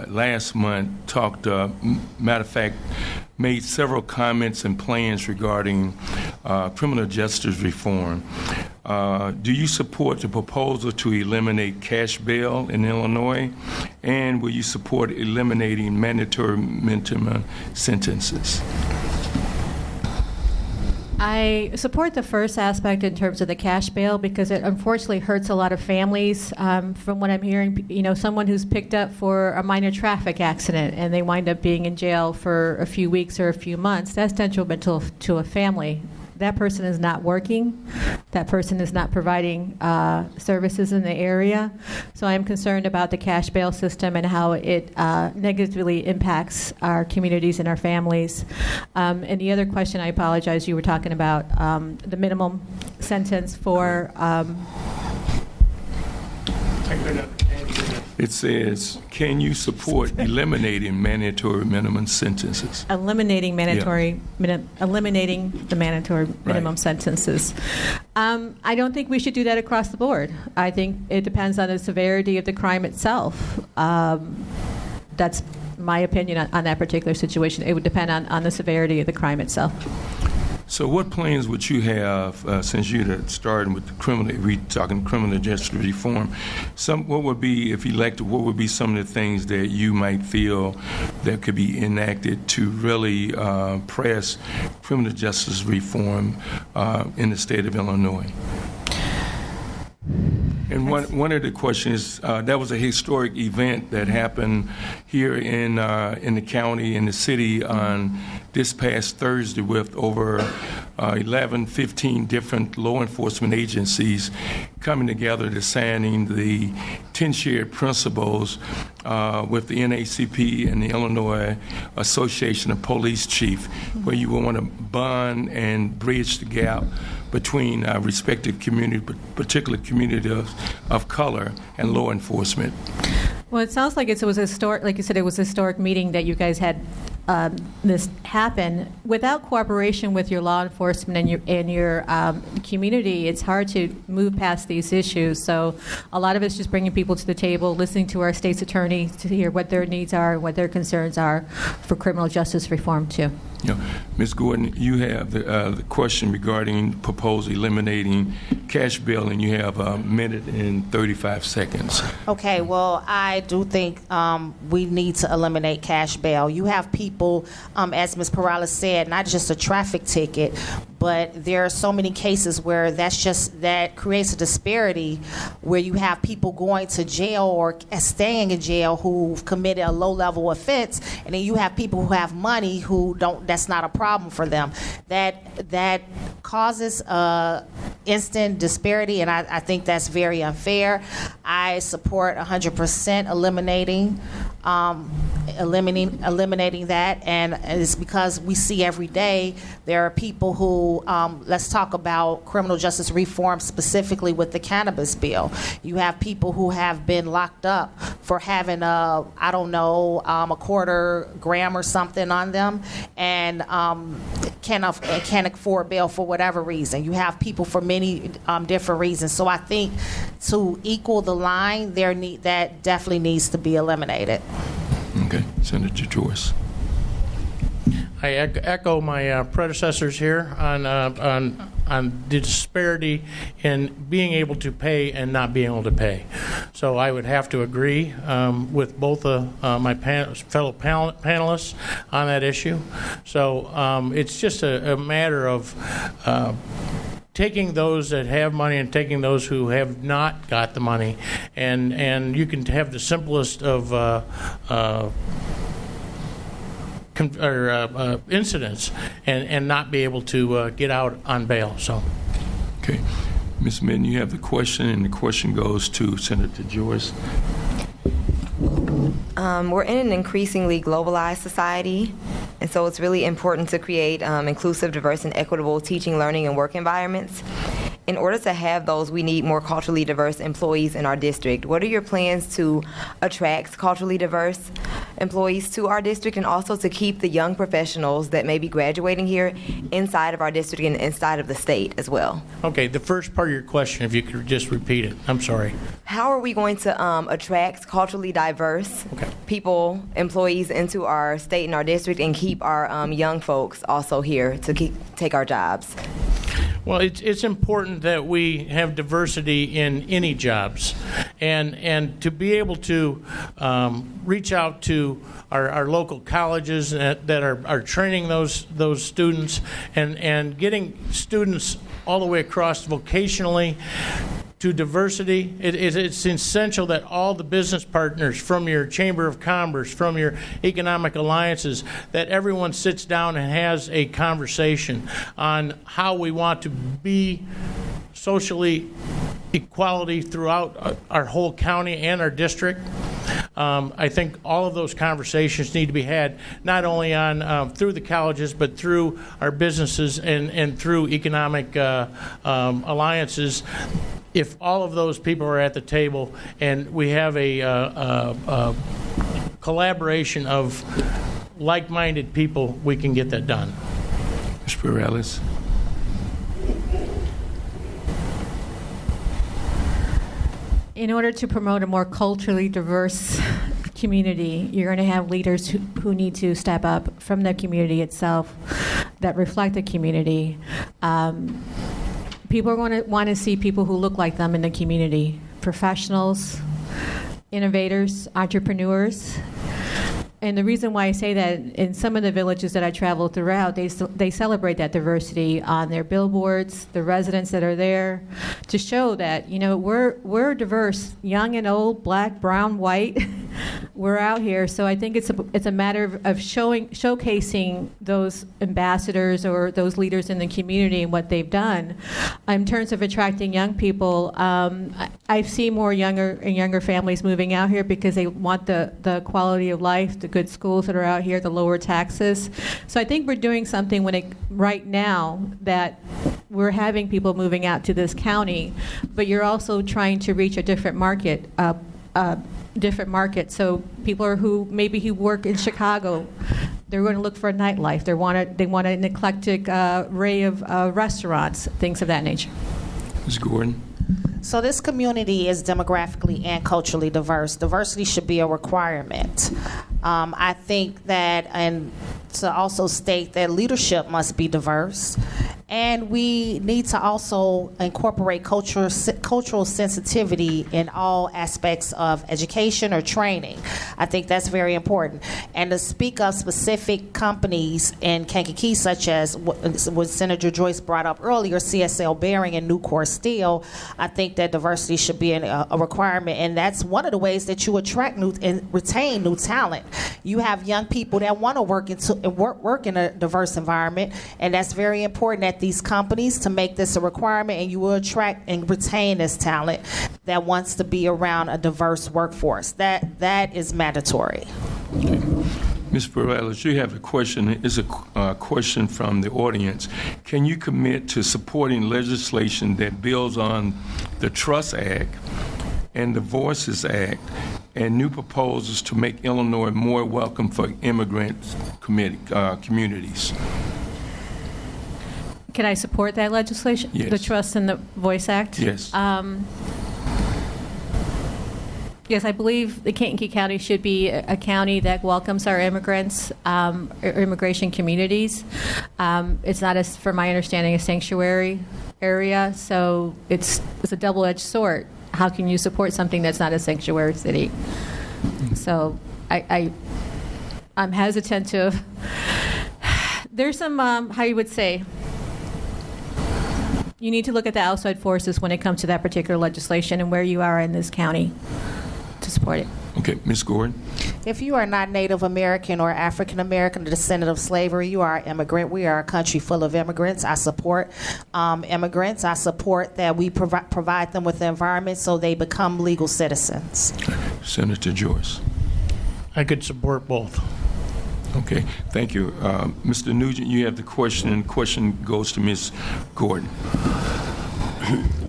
last month talked, matter of fact, made several comments and plans regarding criminal justice reform. Do you support the proposal to eliminate cash bail in Illinois? And will you support eliminating mandatory minimum sentences? I support the first aspect in terms of the cash bail, because it unfortunately hurts a lot of families. From what I'm hearing, someone who's picked up for a minor traffic accident and they wind up being in jail for a few weeks or a few months, that's detrimental to a family. That person is not working. That person is not providing services in the area. So I'm concerned about the cash bail system and how it negatively impacts our communities and our families. And the other question, I apologize, you were talking about the minimum sentence for... It says, can you support eliminating mandatory minimum sentences? Eliminating the mandatory minimum sentences. I don't think we should do that across the board. I think it depends on the severity of the crime itself. That's my opinion on that particular situation. It would depend on the severity of the crime itself. So what plans would you have, since you had started with talking criminal justice reform, what would be, if elected, what would be some of the things that you might feel that could be enacted to really press criminal justice reform in the state of Illinois? And one of the questions, that was a historic event that happened here in the county, in the city, on this past Thursday, with over 15 different law enforcement agencies coming together to signing the 10 shared principles with the NAACP and the Illinois Association of Police Chiefs, where you want to bond and bridge the gap between respective community, particular communities of color and law enforcement. Well, it sounds like it was a historic, like you said, it was a historic meeting that you guys had this happen. Without cooperation with your law enforcement and your community, it's hard to move past these issues. So a lot of it's just bringing people to the table, listening to our state's attorney to hear what their needs are, what their concerns are for criminal justice reform, too. Yeah. Ms. Gordon, you have the question regarding proposed eliminating cash bail, and you have a minute and 35 seconds. Okay, well, I do think we need to eliminate cash bail. You have people, as Ms. Perales said, not just a traffic ticket, but there are so many cases where that creates a disparity where you have people going to jail or staying in jail who've committed a low-level offense, and then you have people who have money who don't. That's not a problem for them. That causes instant disparity, and I think that's very unfair. I support 100% eliminating that, and it's because we see every day there are people who, let's talk about criminal justice reform specifically with the cannabis bill. You have people who have been locked up for having a quarter gram or something on them, and can't afford bail for whatever reason. You have people for many different reasons. So I think to equal the line, that definitely needs to be eliminated. Okay, Senator Joyce. I echo my predecessors here on the disparity in being able to pay and not being able to pay. So I would have to agree with both my fellow panelists on that issue. So it's just a matter of taking those that have money and taking those who have not got the money, and you can have the simplest of incidents and not be able to get out on bail. So, okay, Ms. Minton, you have the question, and the question goes to Senator Joyce. We're in an increasingly globalized society, and so it's really important to create inclusive, diverse, and equitable teaching, learning, and work environments. In order to have those, we need more culturally diverse employees in our district. What are your plans to attract culturally diverse employees to our district, and also to keep the young professionals that may be graduating here inside of our district and inside of the state as well? Okay, the first part of your question, if you could just repeat it. I'm sorry. How are we going to attract culturally diverse people, employees into our state and our district, and keep our young folks also here to take our jobs? Well, it's important that we have diversity in any jobs, and to be able to reach out to our local colleges that are training those students and getting students all the way across vocationally to diversity. It's essential that all the business partners from your Chamber of Commerce, from your economic alliances, that everyone sits down and has a conversation on how we want to be socially equality throughout our whole county and our district. I think all of those conversations need to be had not only on through the colleges, but through our businesses and through economic alliances. If all of those people are at the table and we have a collaboration of like-minded people, we can get that done. Ms. Perales. In order to promote a more culturally diverse community, you're going to have leaders who need to step up from the community itself that reflect the community. People are going to want to see people who look like them in the community, professionals, innovators, entrepreneurs. And the reason why I say that, in some of the villages that I travel throughout, they celebrate that diversity on their billboards, the residents that are there, to show that, you know, we're diverse, young and old, black, brown, white. We're out here. So I think it's a matter of showcasing those ambassadors or those leaders in the community and what they've done. In terms of attracting young people, I see more younger families moving out here because they want the quality of life, the good schools that are out here, the lower taxes. So I think we're doing something right now that we're having people moving out to this county, but you're also trying to reach a different market. So people who work in Chicago, they're going to look for a nightlife. They want an eclectic array of restaurants, things of that nature. Ms. Gordon. So this community is demographically and culturally diverse. Diversity should be a requirement. I think that, and to also state that leadership must be diverse. And we need to also incorporate cultural sensitivity in all aspects of education or training. I think that's very important. And to speak of specific companies in Kankakee, such as what Senator Joyce brought up earlier, CSL Bearing and Nucor Steel, I think that diversity should be a requirement. And that's one of the ways that you attract and retain new talent. You have young people that want to work in a diverse environment, and that's very important at these companies to make this a requirement, and you will attract and retain this talent that wants to be around a diverse workforce. That is mandatory. Okay. Ms. Perales, you have a question. It's a question from the audience. Can you commit to supporting legislation that builds on the Trust Act and the Voices Act and new proposals to make Illinois more welcome for immigrant communities? Can I support that legislation? Yes. The Trust and the Voice Act? Yes. Yes, I believe the Kankakee County should be a county that welcomes our immigrants, immigration communities. It's not, from my understanding, a sanctuary area, so it's a double-edged sword. How can you support something that's not a sanctuary city? So I'm hesitant to. There's some, how you would say, you need to look at the outside forces when it comes to that particular legislation and where you are in this county to support it. Okay, Ms. Gordon. If you are not Native American or African American, a descendant of slavery, you are an immigrant. We are a country full of immigrants. I support immigrants. I support that we provide them with the environment so they become legal citizens. Senator Joyce. I could support both. Okay, thank you. Mr. Nugent, you have the question, and the question goes to Ms. Gordon.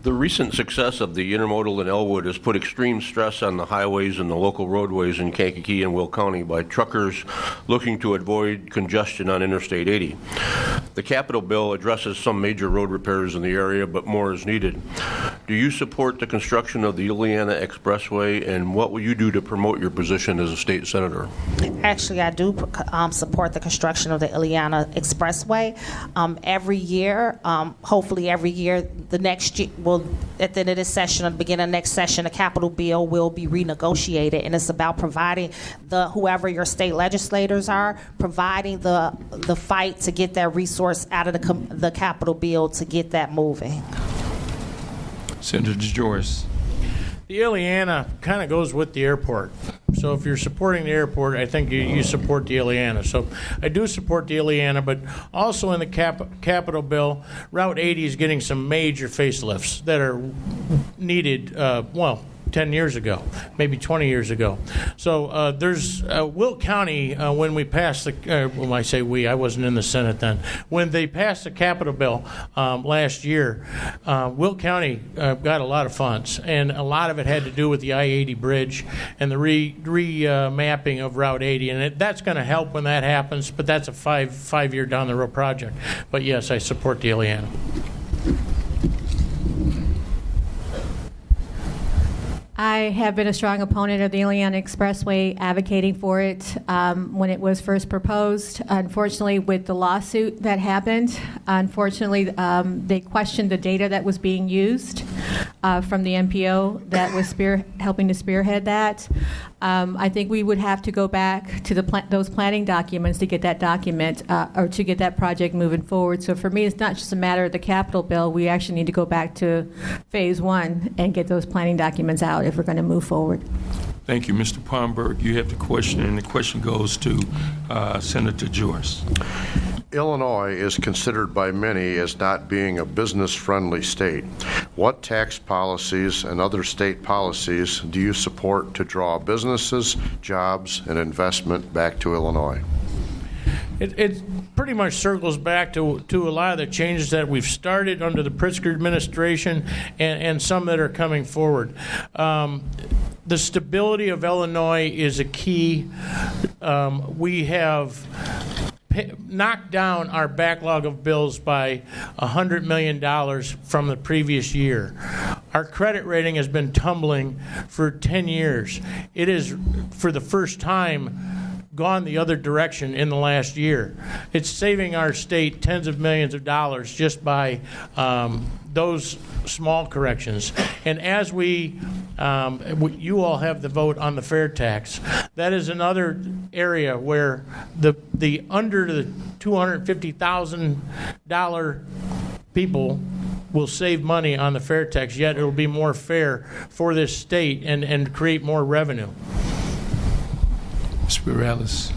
The recent success of the intermodal in Elwood has put extreme stress on the highways and the local roadways in Kankakee and Will County by truckers looking to avoid congestion on Interstate 80. The Capitol bill addresses some major road repairs in the area, but more is needed. Do you support the construction of the Ileana Expressway, and what will you do to promote your position as a state senator? Actually, I do support the construction of the Ileana Expressway. Every year, hopefully every year, the next year, at the end of this session, or the beginning of next session, the Capitol bill will be renegotiated, and it's about providing whoever your state legislators are, providing the fight to get that resource out of the Capitol bill to get that moving. Senator Joyce. The Ileana kind of goes with the airport. So if you're supporting the airport, I think you support the Ileana. So I do support the Ileana, but also in the Capitol bill, Route 80 is getting some major facelifts that are needed, 10 years ago, maybe 20 years ago. So there's Will County, when we passed when I say we, I wasn't in the Senate then. When they passed the Capitol bill last year, Will County got a lot of funds, and a lot of it had to do with the I-80 bridge and the remapping of Route 80, and that's going to help when that happens, but that's a five-year down the road project. But yes, I support the Ileana. I have been a strong opponent of the Indiana Expressway, advocating for it when it was first proposed. Unfortunately, with the lawsuit that happened, they questioned the data that was being used from the MPO that was helping to spearhead that. I think we would have to go back to those planning documents to get that document or to get that project moving forward. So for me, it's not just a matter of the capital bill. We actually need to go back to phase 1 and get those planning documents out if we're going to move forward. Thank you. Mr. Palmberg, you have the question, and the question goes to Senator Joyce. Illinois is considered by many as not being a business-friendly state. What tax policies and other state policies do you support to draw businesses, jobs, and investment back to Illinois? It pretty much circles back to a lot of the changes that we've started under the Pritzker administration and some that are coming forward. The stability of Illinois is a key. We have knocked down our backlog of bills by $100 million from the previous year. Our credit rating has been tumbling for 10 years. It is, for the first time, gone the other direction in the last year. It's saving our state tens of millions of dollars just by those small corrections. And as you all have the vote on the fair tax, that is another area where the under the $250,000 people will save money on the fair tax, yet it will be more fair for this state and create more revenue. Ms. Perales.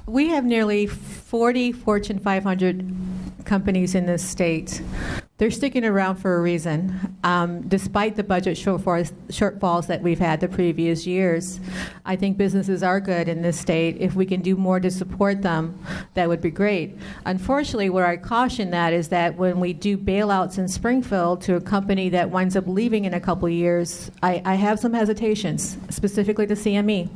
We have nearly 40 Fortune 500 companies in this state. They're sticking around for a reason. Despite the budget shortfalls that we've had the previous years, I think businesses are good in this state. If we can do more to support them, that would be great. Unfortunately, where I caution that is that when we do bailouts in Springfield to a company that winds up leaving in a couple of years, I have some hesitations, specifically the CME.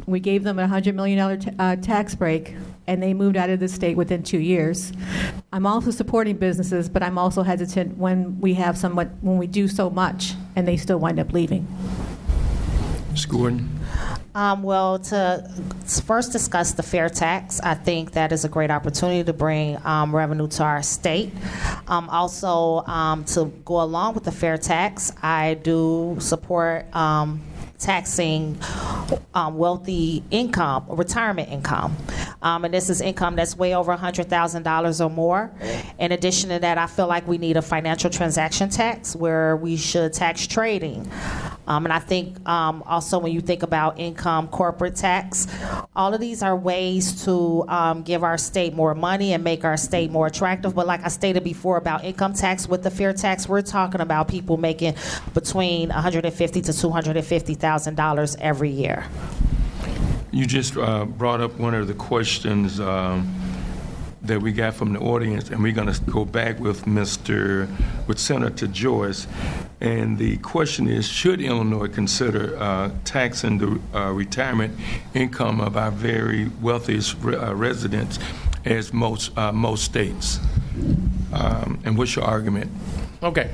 We gave them a $100 million tax break, and they moved out of the state within 2 years. I'm also supporting businesses, but I'm also hesitant when we do so much and they still wind up leaving. Ms. Gordon. Well, to first discuss the fair tax, I think that is a great opportunity to bring revenue to our state. Also, to go along with the fair tax, I do support taxing wealthy income, retirement income. And this is income that's way over $100,000 or more. In addition to that, I feel like we need a financial transaction tax where we should tax trading. And I think also when you think about income corporate tax, all of these are ways to give our state more money and make our state more attractive. But like I stated before about income tax, with the fair tax, we're talking about people making between $150,000 to $250,000 every year. You just brought up one of the questions that we got from the audience, and we're going to go back with Senator Joyce. And the question is, should Illinois consider taxing the retirement income of our very wealthiest residents as most states? And what's your argument? Okay.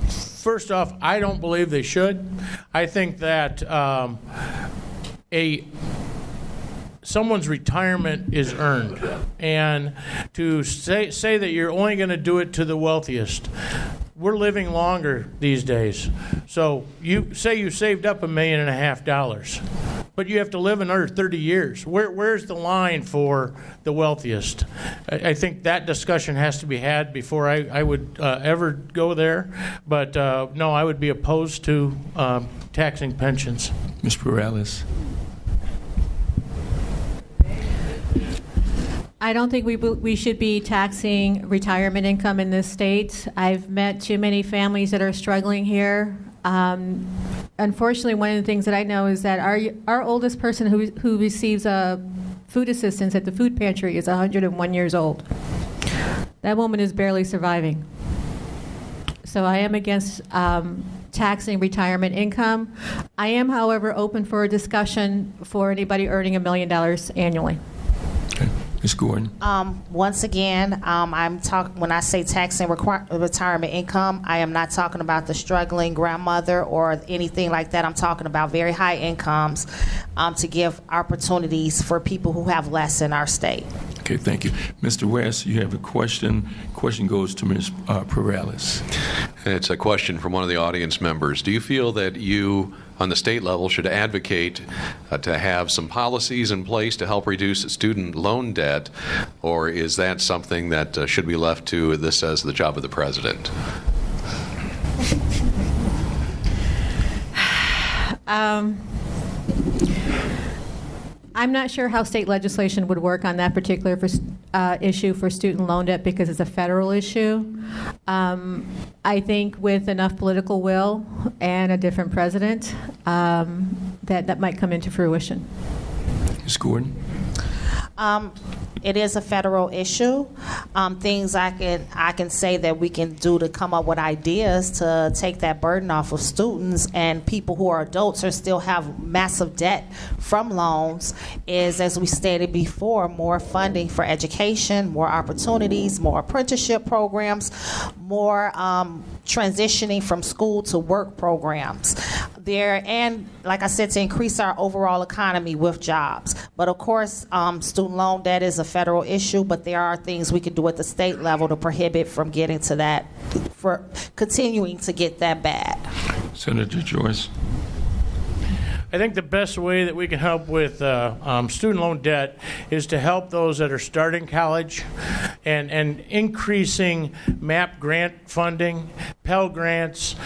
First off, I don't believe they should. I think that someone's retirement is earned, and to say that you're only going to do it to the wealthiest, we're living longer these days. So you say you saved up $1.5 million, but you have to live another 30 years. Where's the line for the wealthiest? I think that discussion has to be had before I would ever go there. But no, I would be opposed to taxing pensions. Ms. Perales. I don't think we should be taxing retirement income in this state. I've met too many families that are struggling here. Unfortunately, one of the things that I know is that our oldest person who receives food assistance at the food pantry is 101 years old. That woman is barely surviving. So I am against taxing retirement income. I am, however, open for a discussion for anybody earning $1 million annually. Ms. Gordon? Once again, when I say tax and retirement income, I am not talking about the struggling grandmother or anything like that. I'm talking about very high incomes to give opportunities for people who have less in our state. Okay, thank you. Mr. West, you have a question. Question goes to Ms. Perales. It's a question from one of the audience members. Do you feel that you, on the state level, should advocate to have some policies in place to help reduce student loan debt, or is that something that should be left to this as the job of the president? I'm not sure how state legislation would work on that particular issue for student loan debt because it's a federal issue. I think with enough political will and a different president, that might come into fruition. Ms. Gordon? It is a federal issue. Things I can say that we can do to come up with ideas to take that burden off of students and people who are adults or still have massive debt from loans is, as we stated before, more funding for education, more opportunities, more apprenticeship programs, more transitioning from school to work programs there, and like I said, to increase our overall economy with jobs. But of course, student loan debt is a federal issue, but there are things we can do at the state level to prohibit from getting to that, for continuing to get that bad. Senator Joyce? I think the best way that we can help with student loan debt is to help those that are starting college and increasing MAP grant funding, Pell grants,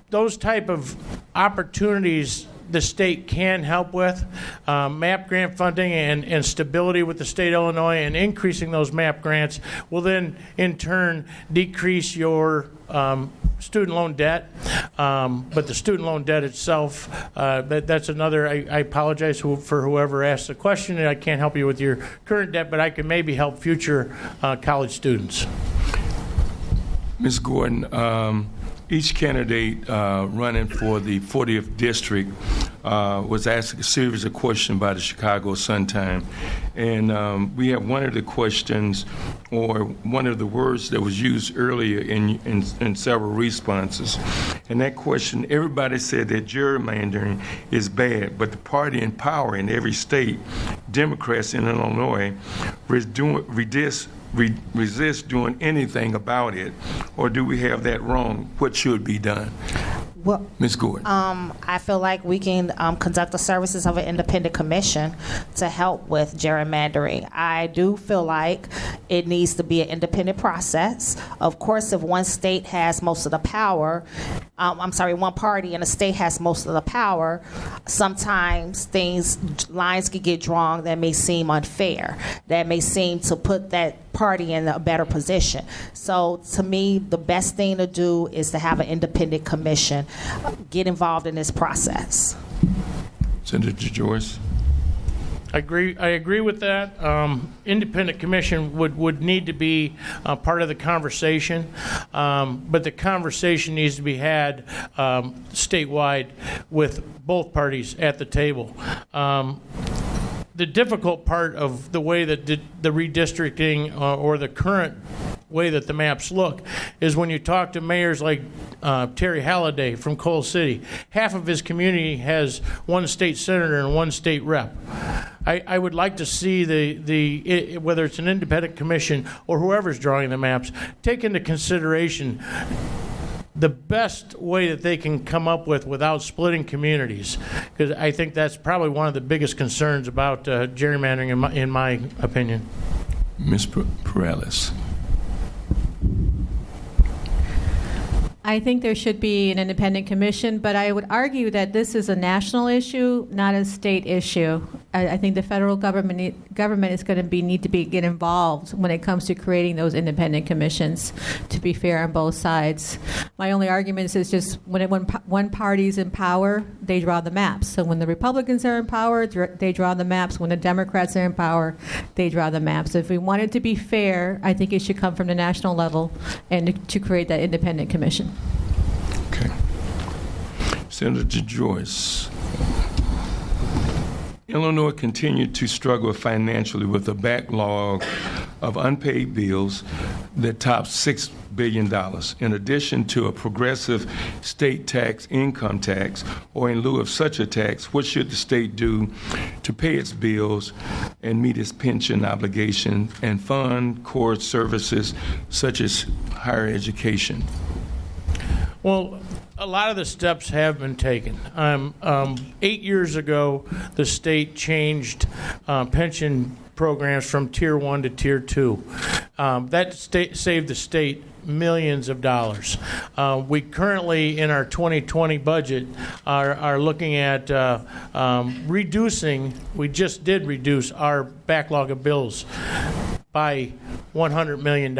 those type of opportunities the state can help with. MAP grant funding and stability with the state of Illinois, and increasing those MAP grants will then in turn decrease your student loan debt, but the student loan debt itself, that's another, I apologize for whoever asked the question, and I can't help you with your current debt, but I can maybe help future college students. Ms. Gordon, each candidate running for the 40th district was asked a series of questions by the Chicago Sun-Times. And we have one of the questions, or one of the words that was used earlier in several responses. And that question, everybody said that gerrymandering is bad, but the party in power in every state, Democrats in Illinois, resist doing anything about it, or do we have that wrong? What should be done? Well, Ms. Gordon. I feel like we can conduct the services of an independent commission to help with gerrymandering. I do feel like it needs to be an independent process. Of course, if one state has most of the power, one party in a state has most of the power, sometimes lines can get drawn that may seem unfair, that may seem to put that party in a better position. So to me, the best thing to do is to have an independent commission get involved in this process. Senator Joyce? I agree with that. Independent commission would need to be part of the conversation, but the conversation needs to be had statewide with both parties at the table. The difficult part of the way that the redistricting or the current way that the maps look is when you talk to mayors like Terry Halliday from Coal City, half of his community has one state senator and one state rep. I would like to see whether it's an independent commission or whoever's drawing the maps, take into consideration the best way that they can come up with without splitting communities, because I think that's probably one of the biggest concerns about gerrymandering in my opinion. Ms. Perales. I think there should be an independent commission, but I would argue that this is a national issue, not a state issue. I think the federal government is going to need to get involved when it comes to creating those independent commissions, to be fair on both sides. My only argument is just when one party's in power, they draw the maps. So when the Republicans are in power, they draw the maps. When the Democrats are in power, they draw the maps. If we want it to be fair, I think it should come from the national level and to create that independent commission. Okay. Senator Joyce. Illinois continued to struggle financially with a backlog of unpaid bills that topped $6 billion. In addition to a progressive state tax, income tax, or in lieu of such a tax, what should the state do to pay its bills and meet its pension obligation and fund core services such as higher education? Well, a lot of the steps have been taken. 8 years ago, the state changed pension programs from Tier 1 to Tier 2. That saved the state millions of dollars. We currently, in our 2020 budget, are looking at reducing, we just did reduce our backlog of bills by $100 million.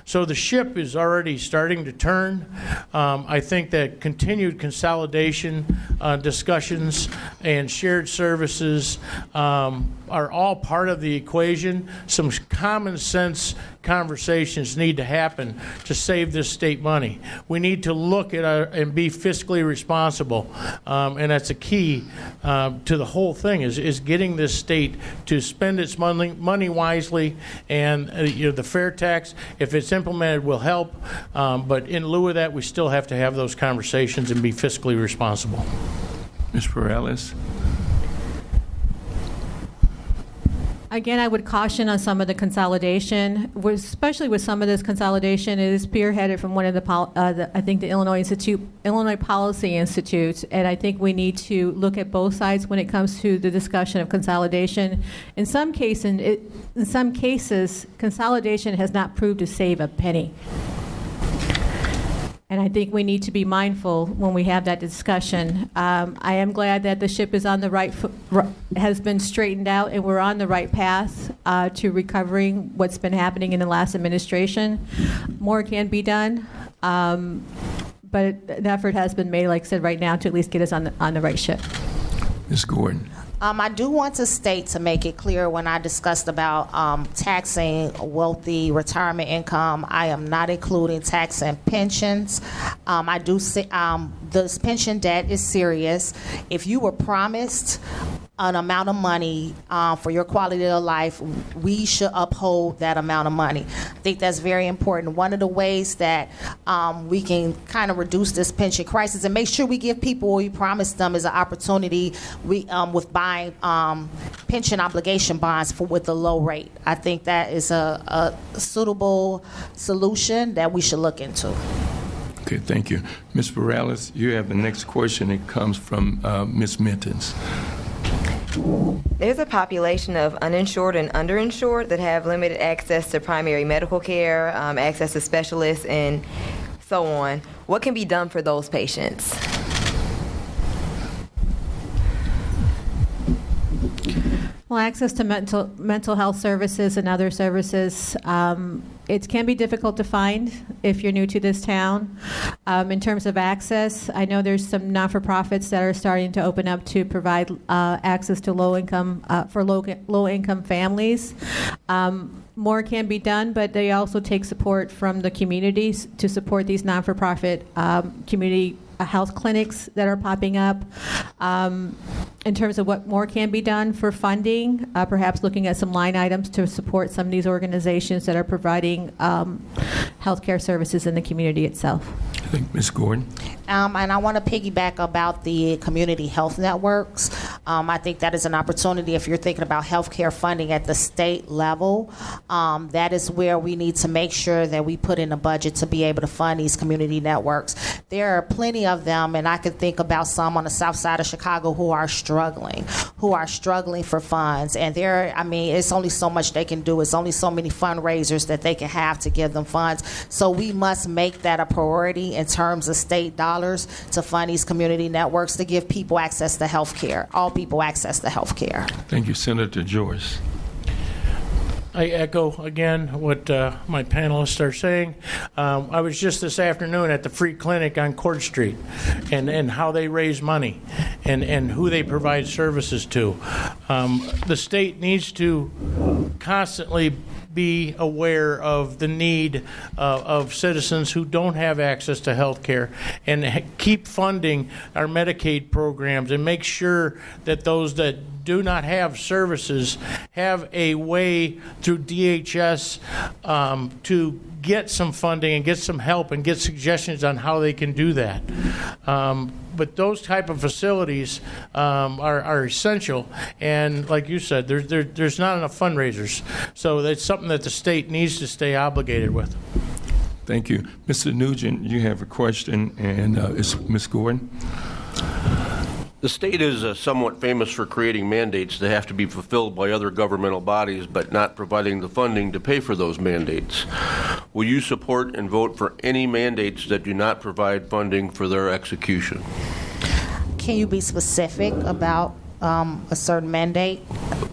So the ship is already starting to turn. I think that continued consolidation discussions and shared services are all part of the equation. Some common sense conversations need to happen to save this state money. We need to look at and be fiscally responsible, and that's a key to the whole thing, is getting this state to spend its money wisely, and the fair tax, if it's implemented, will help, but in lieu of that, we still have to have those conversations and be fiscally responsible. Ms. Perales? Again, I would caution on some of the consolidation, especially with some of this consolidation. It is spearheaded from one of I think the Illinois Policy Institute, and I think we need to look at both sides when it comes to the discussion of consolidation. In some cases, consolidation has not proved to save a penny. And I think we need to be mindful when we have that discussion. I am glad that the ship is on the has been straightened out, and we're on the right path to recovering what's been happening in the last administration. More can be done, but an effort has been made, like I said, right now to at least get us on the right ship. Ms. Gordon? I do want to state, to make it clear, when I discussed about taxing wealthy retirement income, I am not including taxing pensions. I do say this pension debt is serious. If you were promised an amount of money for your quality of life, we should uphold that amount of money. I think that's very important. One of the ways that we can kind of reduce this pension crisis and make sure we give people what we promised them is an opportunity with buying pension obligation bonds with a low rate. I think that is a suitable solution that we should look into. Okay, thank you. Ms. Perales, you have the next question. It comes from Ms. Mittens. There's a population of uninsured and underinsured that have limited access to primary medical care, access to specialists, and so on. What can be done for those patients? Well, access to mental health services and other services, it can be difficult to find if you're new to this town. In terms of access, I know there's some not-for-profits that are starting to open up to provide access to low-income families. More can be done, but they also take support from the communities to support these not-for-profit community health clinics that are popping up. In terms of what more can be done for funding, perhaps looking at some line items to support some of these organizations that are providing healthcare services in the community itself. I think Ms. Gordon. And I want to piggyback about the community health networks. I think that is an opportunity if you're thinking about healthcare funding at the state level. That is where we need to make sure that we put in a budget to be able to fund these community networks. There are plenty of them, and I can think about some on the south side of Chicago who are struggling for funds. And it's only so much they can do. It's only so many fundraisers that they can have to give them funds. So we must make that a priority in terms of state dollars to fund these community networks to give people access to health care, all people access to health care. Thank you, Senator Joyce. I echo again what my panelists are saying. I was just this afternoon at the free clinic on Court Street and how they raise money and who they provide services to. The state needs to constantly be aware of the need of citizens who don't have access to health care, and keep funding our Medicaid programs, and make sure that those that do not have services have a way through DHS to get some funding and get some help and get suggestions on how they can do that. But those type of facilities are essential, and like you said, there's not enough fundraisers, so that's something that the state needs to stay obligated with. Thank you. Mr. Nugent, you have a question, and it's Ms. Gordon. The state is somewhat famous for creating mandates that have to be fulfilled by other governmental bodies, but not providing the funding to pay for those mandates. Will you support and vote for any mandates that do not provide funding for their execution? Can you be specific about a certain mandate?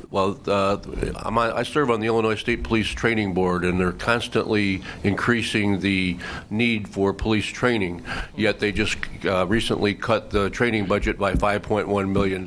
Well, I serve on the Illinois State Police Training Board, and they're constantly increasing the need for police training, yet they just recently cut the training budget by $5.1 million.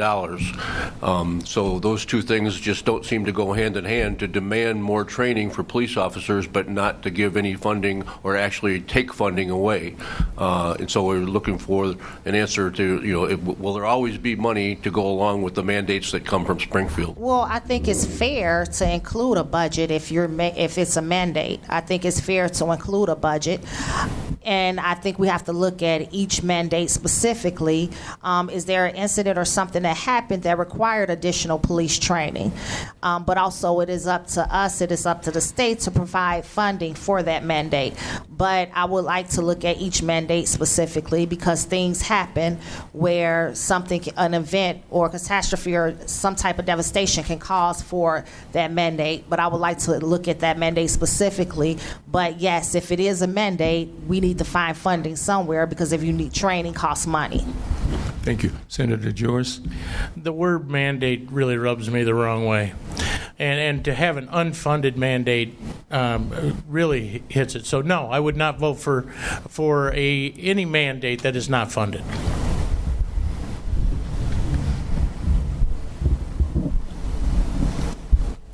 So those two things just don't seem to go hand in hand, to demand more training for police officers, but not to give any funding or actually take funding away. And so we're looking for an answer to, will there always be money to go along with the mandates that come from Springfield? Well, I think it's fair to include a budget if it's a mandate. I think it's fair to include a budget. And I think we have to look at each mandate specifically. Is there an incident or something that happened that required additional police training? But also it is up to us, it is up to the state to provide funding for that mandate. But I would like to look at each mandate specifically, because things happen where an event or catastrophe or some type of devastation can cause for that mandate. But I would like to look at that mandate specifically. But yes, if it is a mandate, we need to find funding somewhere, because if you need training, costs money. Thank you. Senator Joyce? The word mandate really rubs me the wrong way. And to have an unfunded mandate really hits it. So no, I would not vote for any mandate that is not funded.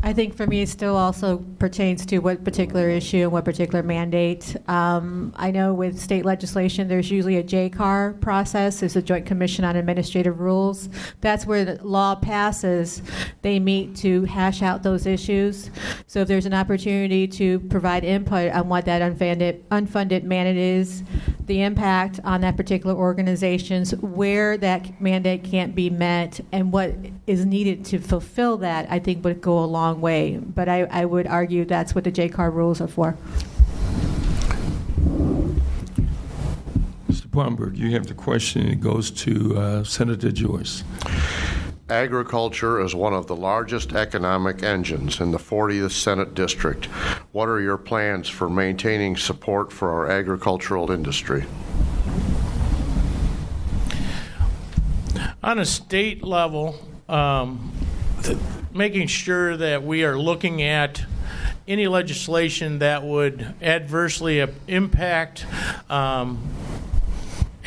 I think for me it still also pertains to what particular issue and what particular mandate. I know with state legislation there's usually a JCAR process. It's a Joint Commission on Administrative Rules. That's where the law passes. They meet to hash out those issues. So if there's an opportunity to provide input on what that unfunded mandate is, the impact on that particular organizations, where that mandate can't be met, and what is needed to fulfill that, I think would go a long way. But I would argue that's what the JCAR rules are for. Mr. Blumberg, you have the question. It goes to Senator Joyce. Agriculture is one of the largest economic engines in the 40th Senate District. What are your plans for maintaining support for our agricultural industry? On a state level, making sure that we are looking at any legislation that would adversely impact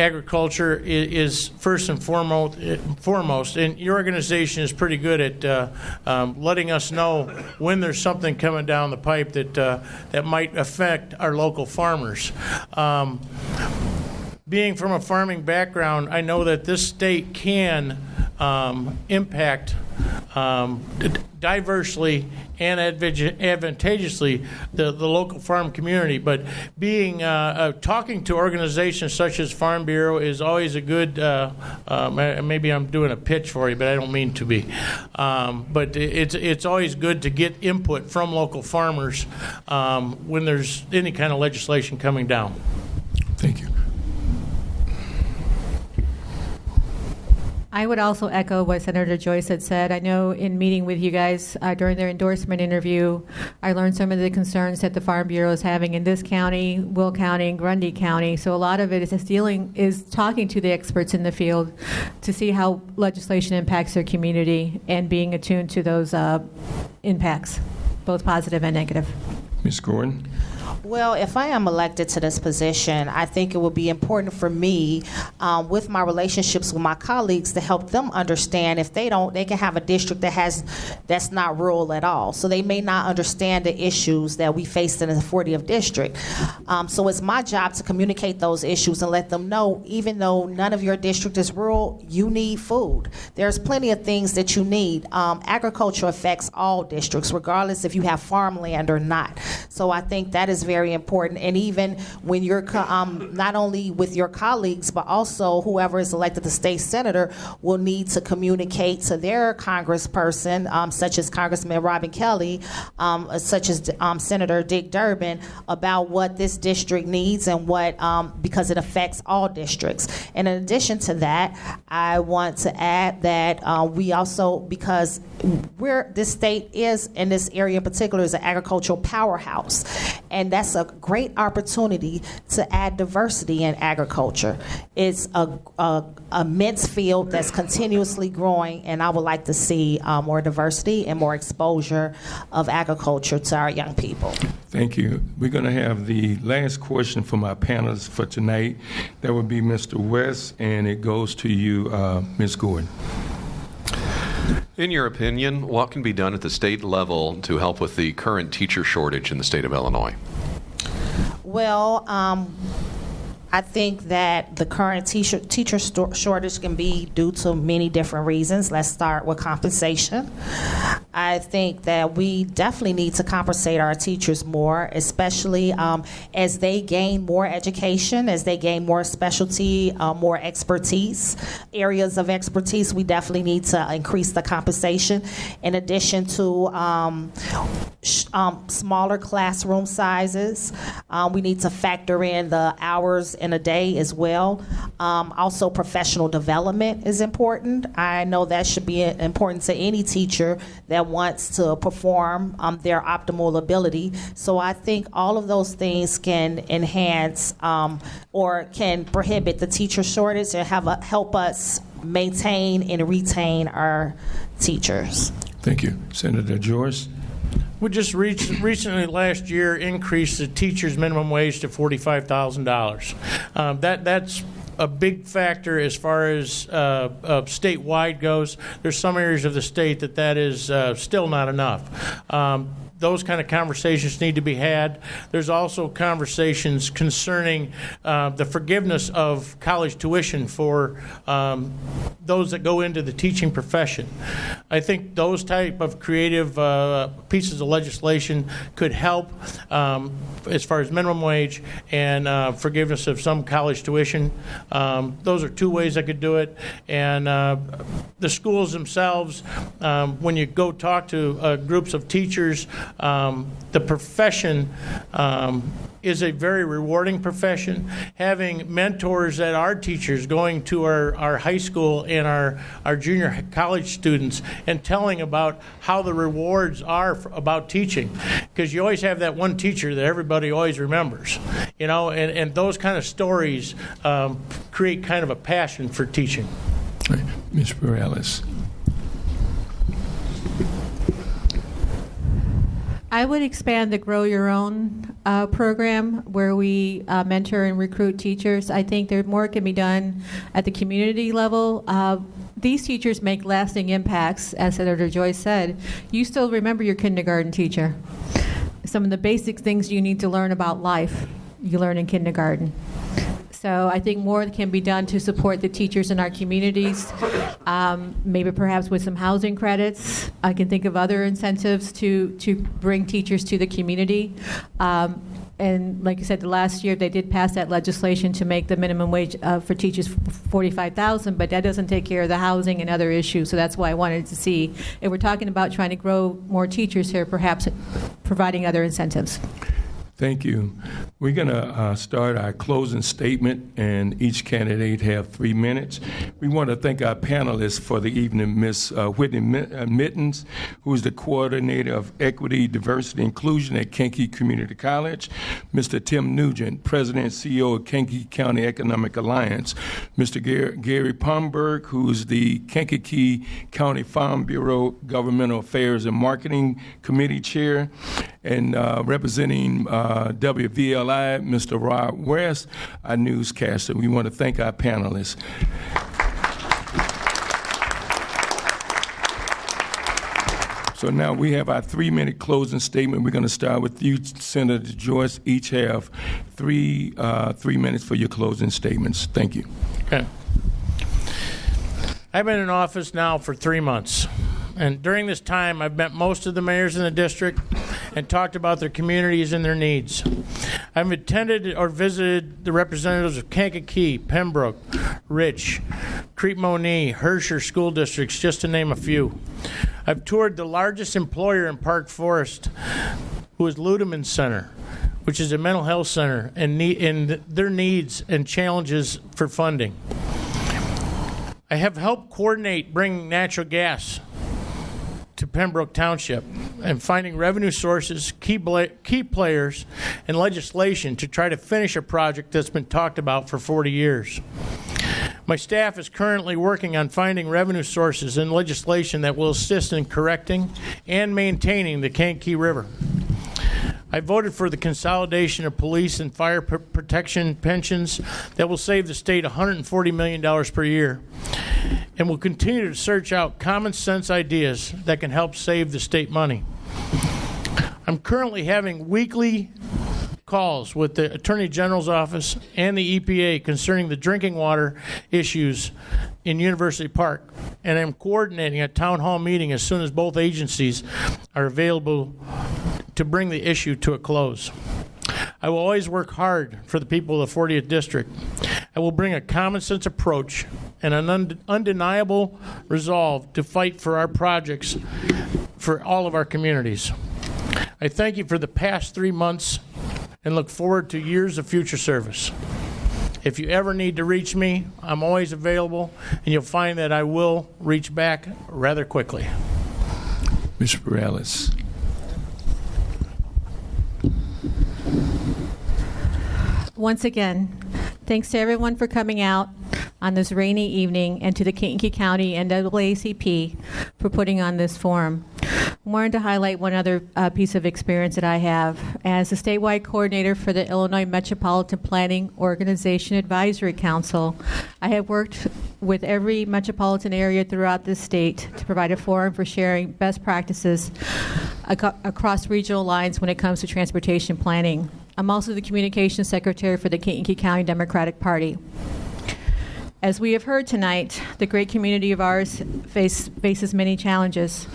agriculture is first and foremost, and your organization is pretty good at letting us know when there's something coming down the pipe that might affect our local farmers. Being from a farming background, I know that this state can impact diversely and advantageously the local farm community. But talking to organizations such as Farm Bureau is always a good, maybe I'm doing a pitch for you, but I don't mean to be. But it's always good to get input from local farmers when there's any kind of legislation coming down. Thank you. I would also echo what Senator Joyce had said. I know in meeting with you guys during their endorsement interview, I learned some of the concerns that the Farm Bureau is having in this county, Will County, and Grundy County. So a lot of it is talking to the experts in the field to see how legislation impacts their community and being attuned to those impacts, both positive and negative. Ms. Gordon? Well, if I am elected to this position, I think it would be important for me, with my relationships with my colleagues, to help them understand if they can have a district that's not rural at all. So they may not understand the issues that we faced in the 40th district. So it's my job to communicate those issues and let them know, even though none of your district is rural, you need food. There's plenty of things that you need. Agriculture affects all districts, regardless if you have farmland or not. So I think that is very important. And even when you're not only with your colleagues, but also whoever is elected to state senator will need to communicate to their congressperson, such as Congressman Robin Kelly, such as Senator Dick Durbin, about what this district needs and what, because it affects all districts. And in addition to that, I want to add that we also, because this state is, in this area in particular, is an agricultural powerhouse. And that's a great opportunity to add diversity in agriculture. It's a immense field that's continuously growing, and I would like to see more diversity and more exposure of agriculture to our young people. Thank you. We're going to have the last question from our panelists for tonight. That would be Mr. West, and it goes to you, Ms. Gordon. In your opinion, what can be done at the state level to help with the current teacher shortage in the state of Illinois? Well, I think that the current teacher shortage can be due to many different reasons. Let's start with compensation. I think that we definitely need to compensate our teachers more, especially as they gain more education, as they gain more specialty, more expertise, areas of expertise. We definitely need to increase the compensation. In addition to smaller classroom sizes, we need to factor in the hours in a day as well. Also, professional development is important. I know that should be important to any teacher that wants to perform their optimal ability. So I think all of those things can enhance or can prohibit the teacher shortage and help us maintain and retain our teachers. Thank you. Senator Joyce. We just recently last year increased the teacher's minimum wage to $45,000. That's a big factor as far as statewide goes. There's some areas of the state that is still not enough. Those kind of conversations need to be had. There's also conversations concerning the forgiveness of college tuition for those that go into the teaching profession. I think those type of creative pieces of legislation could help as far as minimum wage and forgiveness of some college tuition. Those are two ways I could do it. And the schools themselves, when you go talk to groups of teachers, the profession is a very rewarding profession. Having mentors that are teachers going to our high school and our junior college students and telling about how the rewards are about teaching. Because you always have that one teacher that everybody always remembers, and those kind of stories create kind of a passion for teaching. Right. Ms. Perales. I would expand the Grow Your Own program where we mentor and recruit teachers. I think there more can be done at the community level. These teachers make lasting impacts, as Senator Joyce said. You still remember your kindergarten teacher. Some of the basic things you need to learn about life, you learn in kindergarten. So I think more can be done to support the teachers in our communities, maybe perhaps with some housing credits. I can think of other incentives to bring teachers to the community. And like you said, the last year they did pass that legislation to make the minimum wage for teachers $45,000, but that doesn't take care of the housing and other issues. So that's why I wanted to see if we're talking about trying to grow more teachers here, perhaps providing other incentives. Thank you. We're going to start our closing statement, and each candidate have 3 minutes. We want to thank our panelists for the evening, Ms. Whitney Mittens, who is the Coordinator of Equity, Diversity, Inclusion at Kankakee Community College, Mr. Tim Nugent, President and CEO of Kankakee County Economic Alliance, Mr. Gary Pomberg, who is the Kankakee County Farm Bureau Governmental Affairs and Marketing Committee Chair, and representing WVLI, Mr. Rod West, our newscaster. We want to thank our panelists. So now we have our 3-minute closing statement. We're going to start with you, Senator Joyce. Each have 3 minutes for your closing statements. Thank you. Okay. I've been in office now for 3 months. And during this time, I've met most of the mayors in the district and talked about their communities and their needs. I've attended or visited the representatives of Kankakee, Pembroke, Rich, Crete-Monee, Herscher school districts, just to name a few. I've toured the largest employer in Park Forest, who is Ludeman Center, which is a mental health center, and their needs and challenges for funding. I have helped coordinate bringing natural gas to Pembroke Township and finding revenue sources, key players, and legislation to try to finish a project that's been talked about for 40 years. My staff is currently working on finding revenue sources and legislation that will assist in correcting and maintaining the Kankakee River. I voted for the consolidation of police and fire protection pensions that will save the state $140 million per year, and will continue to search out common sense ideas that can help save the state money. I'm currently having weekly calls with the Attorney General's office and the EPA concerning the drinking water issues in University Park, and I'm coordinating a town hall meeting as soon as both agencies are available to bring the issue to a close. I will always work hard for the people of the 40th District. I will bring a common sense approach and an undeniable resolve to fight for our projects for all of our communities. I thank you for the past 3 months and look forward to years of future service. If you ever need to reach me, I'm always available, and you'll find that I will reach back rather quickly. Mr. Perales. Once again, thanks to everyone for coming out on this rainy evening, and to the Kankakee County NAACP for putting on this forum. I wanted to highlight one other piece of experience that I have. As a statewide coordinator for the Illinois Metropolitan Planning Organization Advisory Council, I have worked with every metropolitan area throughout the state to provide a forum for sharing best practices across regional lines when it comes to transportation planning. I'm also the communications secretary for the Kankakee County Democratic Party. As we have heard tonight, the great community of ours faces many challenges.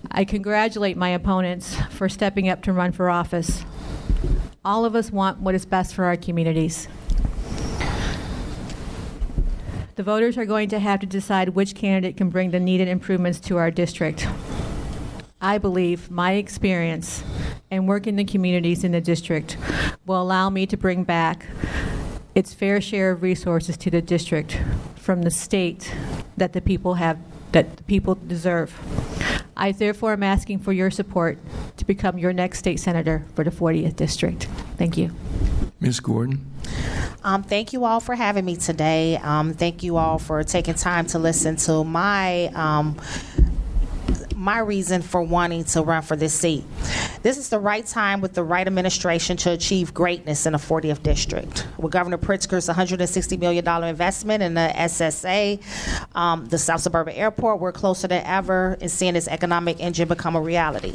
I congratulate my opponents for stepping up to run for office. All of us want what is best for our communities. The voters are going to have to decide which candidate can bring the needed improvements to our district. I believe my experience and work in the communities in the district will allow me to bring back its fair share of resources to the district from the state that the people deserve. I therefore am asking for your support to become your next state senator for the 40th District. Thank you. Ms. Gordon. Thank you all for having me today. Thank you all for taking time to listen to my reason for wanting to run for this seat. This is the right time with the right administration to achieve greatness in the 40th District. With Governor Pritzker's $160 million investment in the SSA, the South Suburban Airport, we're closer than ever in seeing this economic engine become a reality.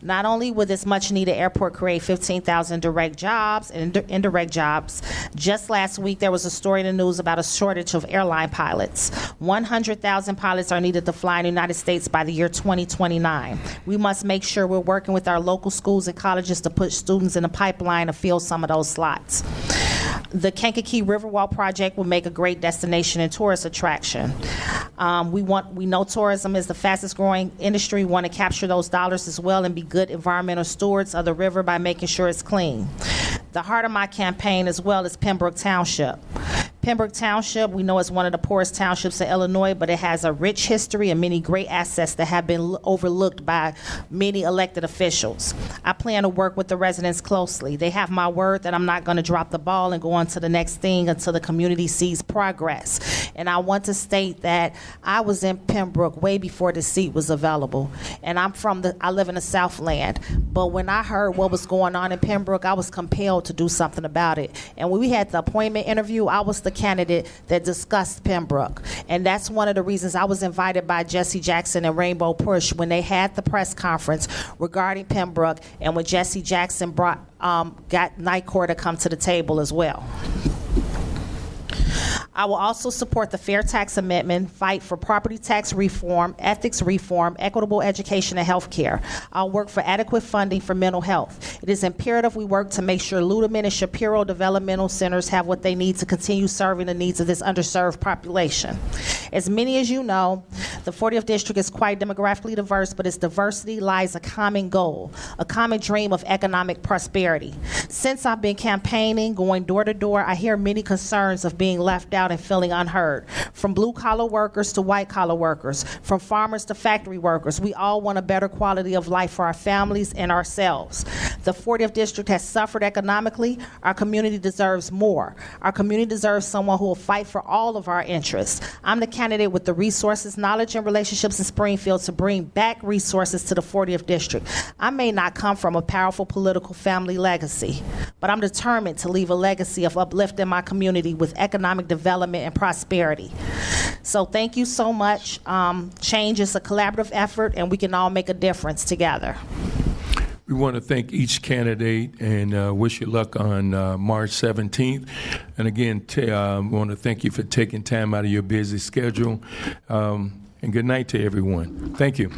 Not only will this much-needed airport create 15,000 direct jobs and indirect jobs, just last week there was a story in the news about a shortage of airline pilots. 100,000 pilots are needed to fly in the United States by the year 2029. We must make sure we're working with our local schools and colleges to put students in the pipeline to fill some of those slots. The Kankakee Riverwalk project will make a great destination and tourist attraction. We know tourism is the fastest growing industry. We want to capture those dollars as well and be good environmental stewards of the river by making sure it's clean. The heart of my campaign as well is Pembroke Township. Pembroke Township, we know it's one of the poorest townships in Illinois, but it has a rich history and many great assets that have been overlooked by many elected officials. I plan to work with the residents closely. They have my word that I'm not going to drop the ball and go on to the next thing until the community sees progress. And I want to state that I was in Pembroke way before the seat was available. And I live in the Southland. But when I heard what was going on in Pembroke, I was compelled to do something about it. And when we had the appointment interview, I was the candidate that discussed Pembroke. And that's one of the reasons I was invited by Jesse Jackson and Rainbow Push when they had the press conference regarding Pembroke, and when Jesse Jackson got NICOR to come to the table as well. I will also support the Fair Tax Amendment, fight for property tax reform, ethics reform, equitable education, and health care. I'll work for adequate funding for mental health. It is imperative we work to make sure Ludeman and Shapiro developmental centers have what they need to continue serving the needs of this underserved population. As many as you know, the 40th District is quite demographically diverse, but its diversity lies a common goal, a common dream of economic prosperity. Since I've been campaigning, going door to door, I hear many concerns of being left out and feeling unheard. From blue-collar workers to white-collar workers, from farmers to factory workers, we all want a better quality of life for our families and ourselves. The 40th District has suffered economically. Our community deserves more. Our community deserves someone who will fight for all of our interests. I'm the candidate with the resources, knowledge, and relationships in Springfield to bring back resources to the 40th District. I may not come from a powerful political family legacy, but I'm determined to leave a legacy of uplifting my community with economic development and prosperity. So thank you so much. Change is a collaborative effort, and we can all make a difference together. We want to thank each candidate and wish you luck on March 17th. And again, we want to thank you for taking time out of your busy schedule. And good night to everyone. Thank you.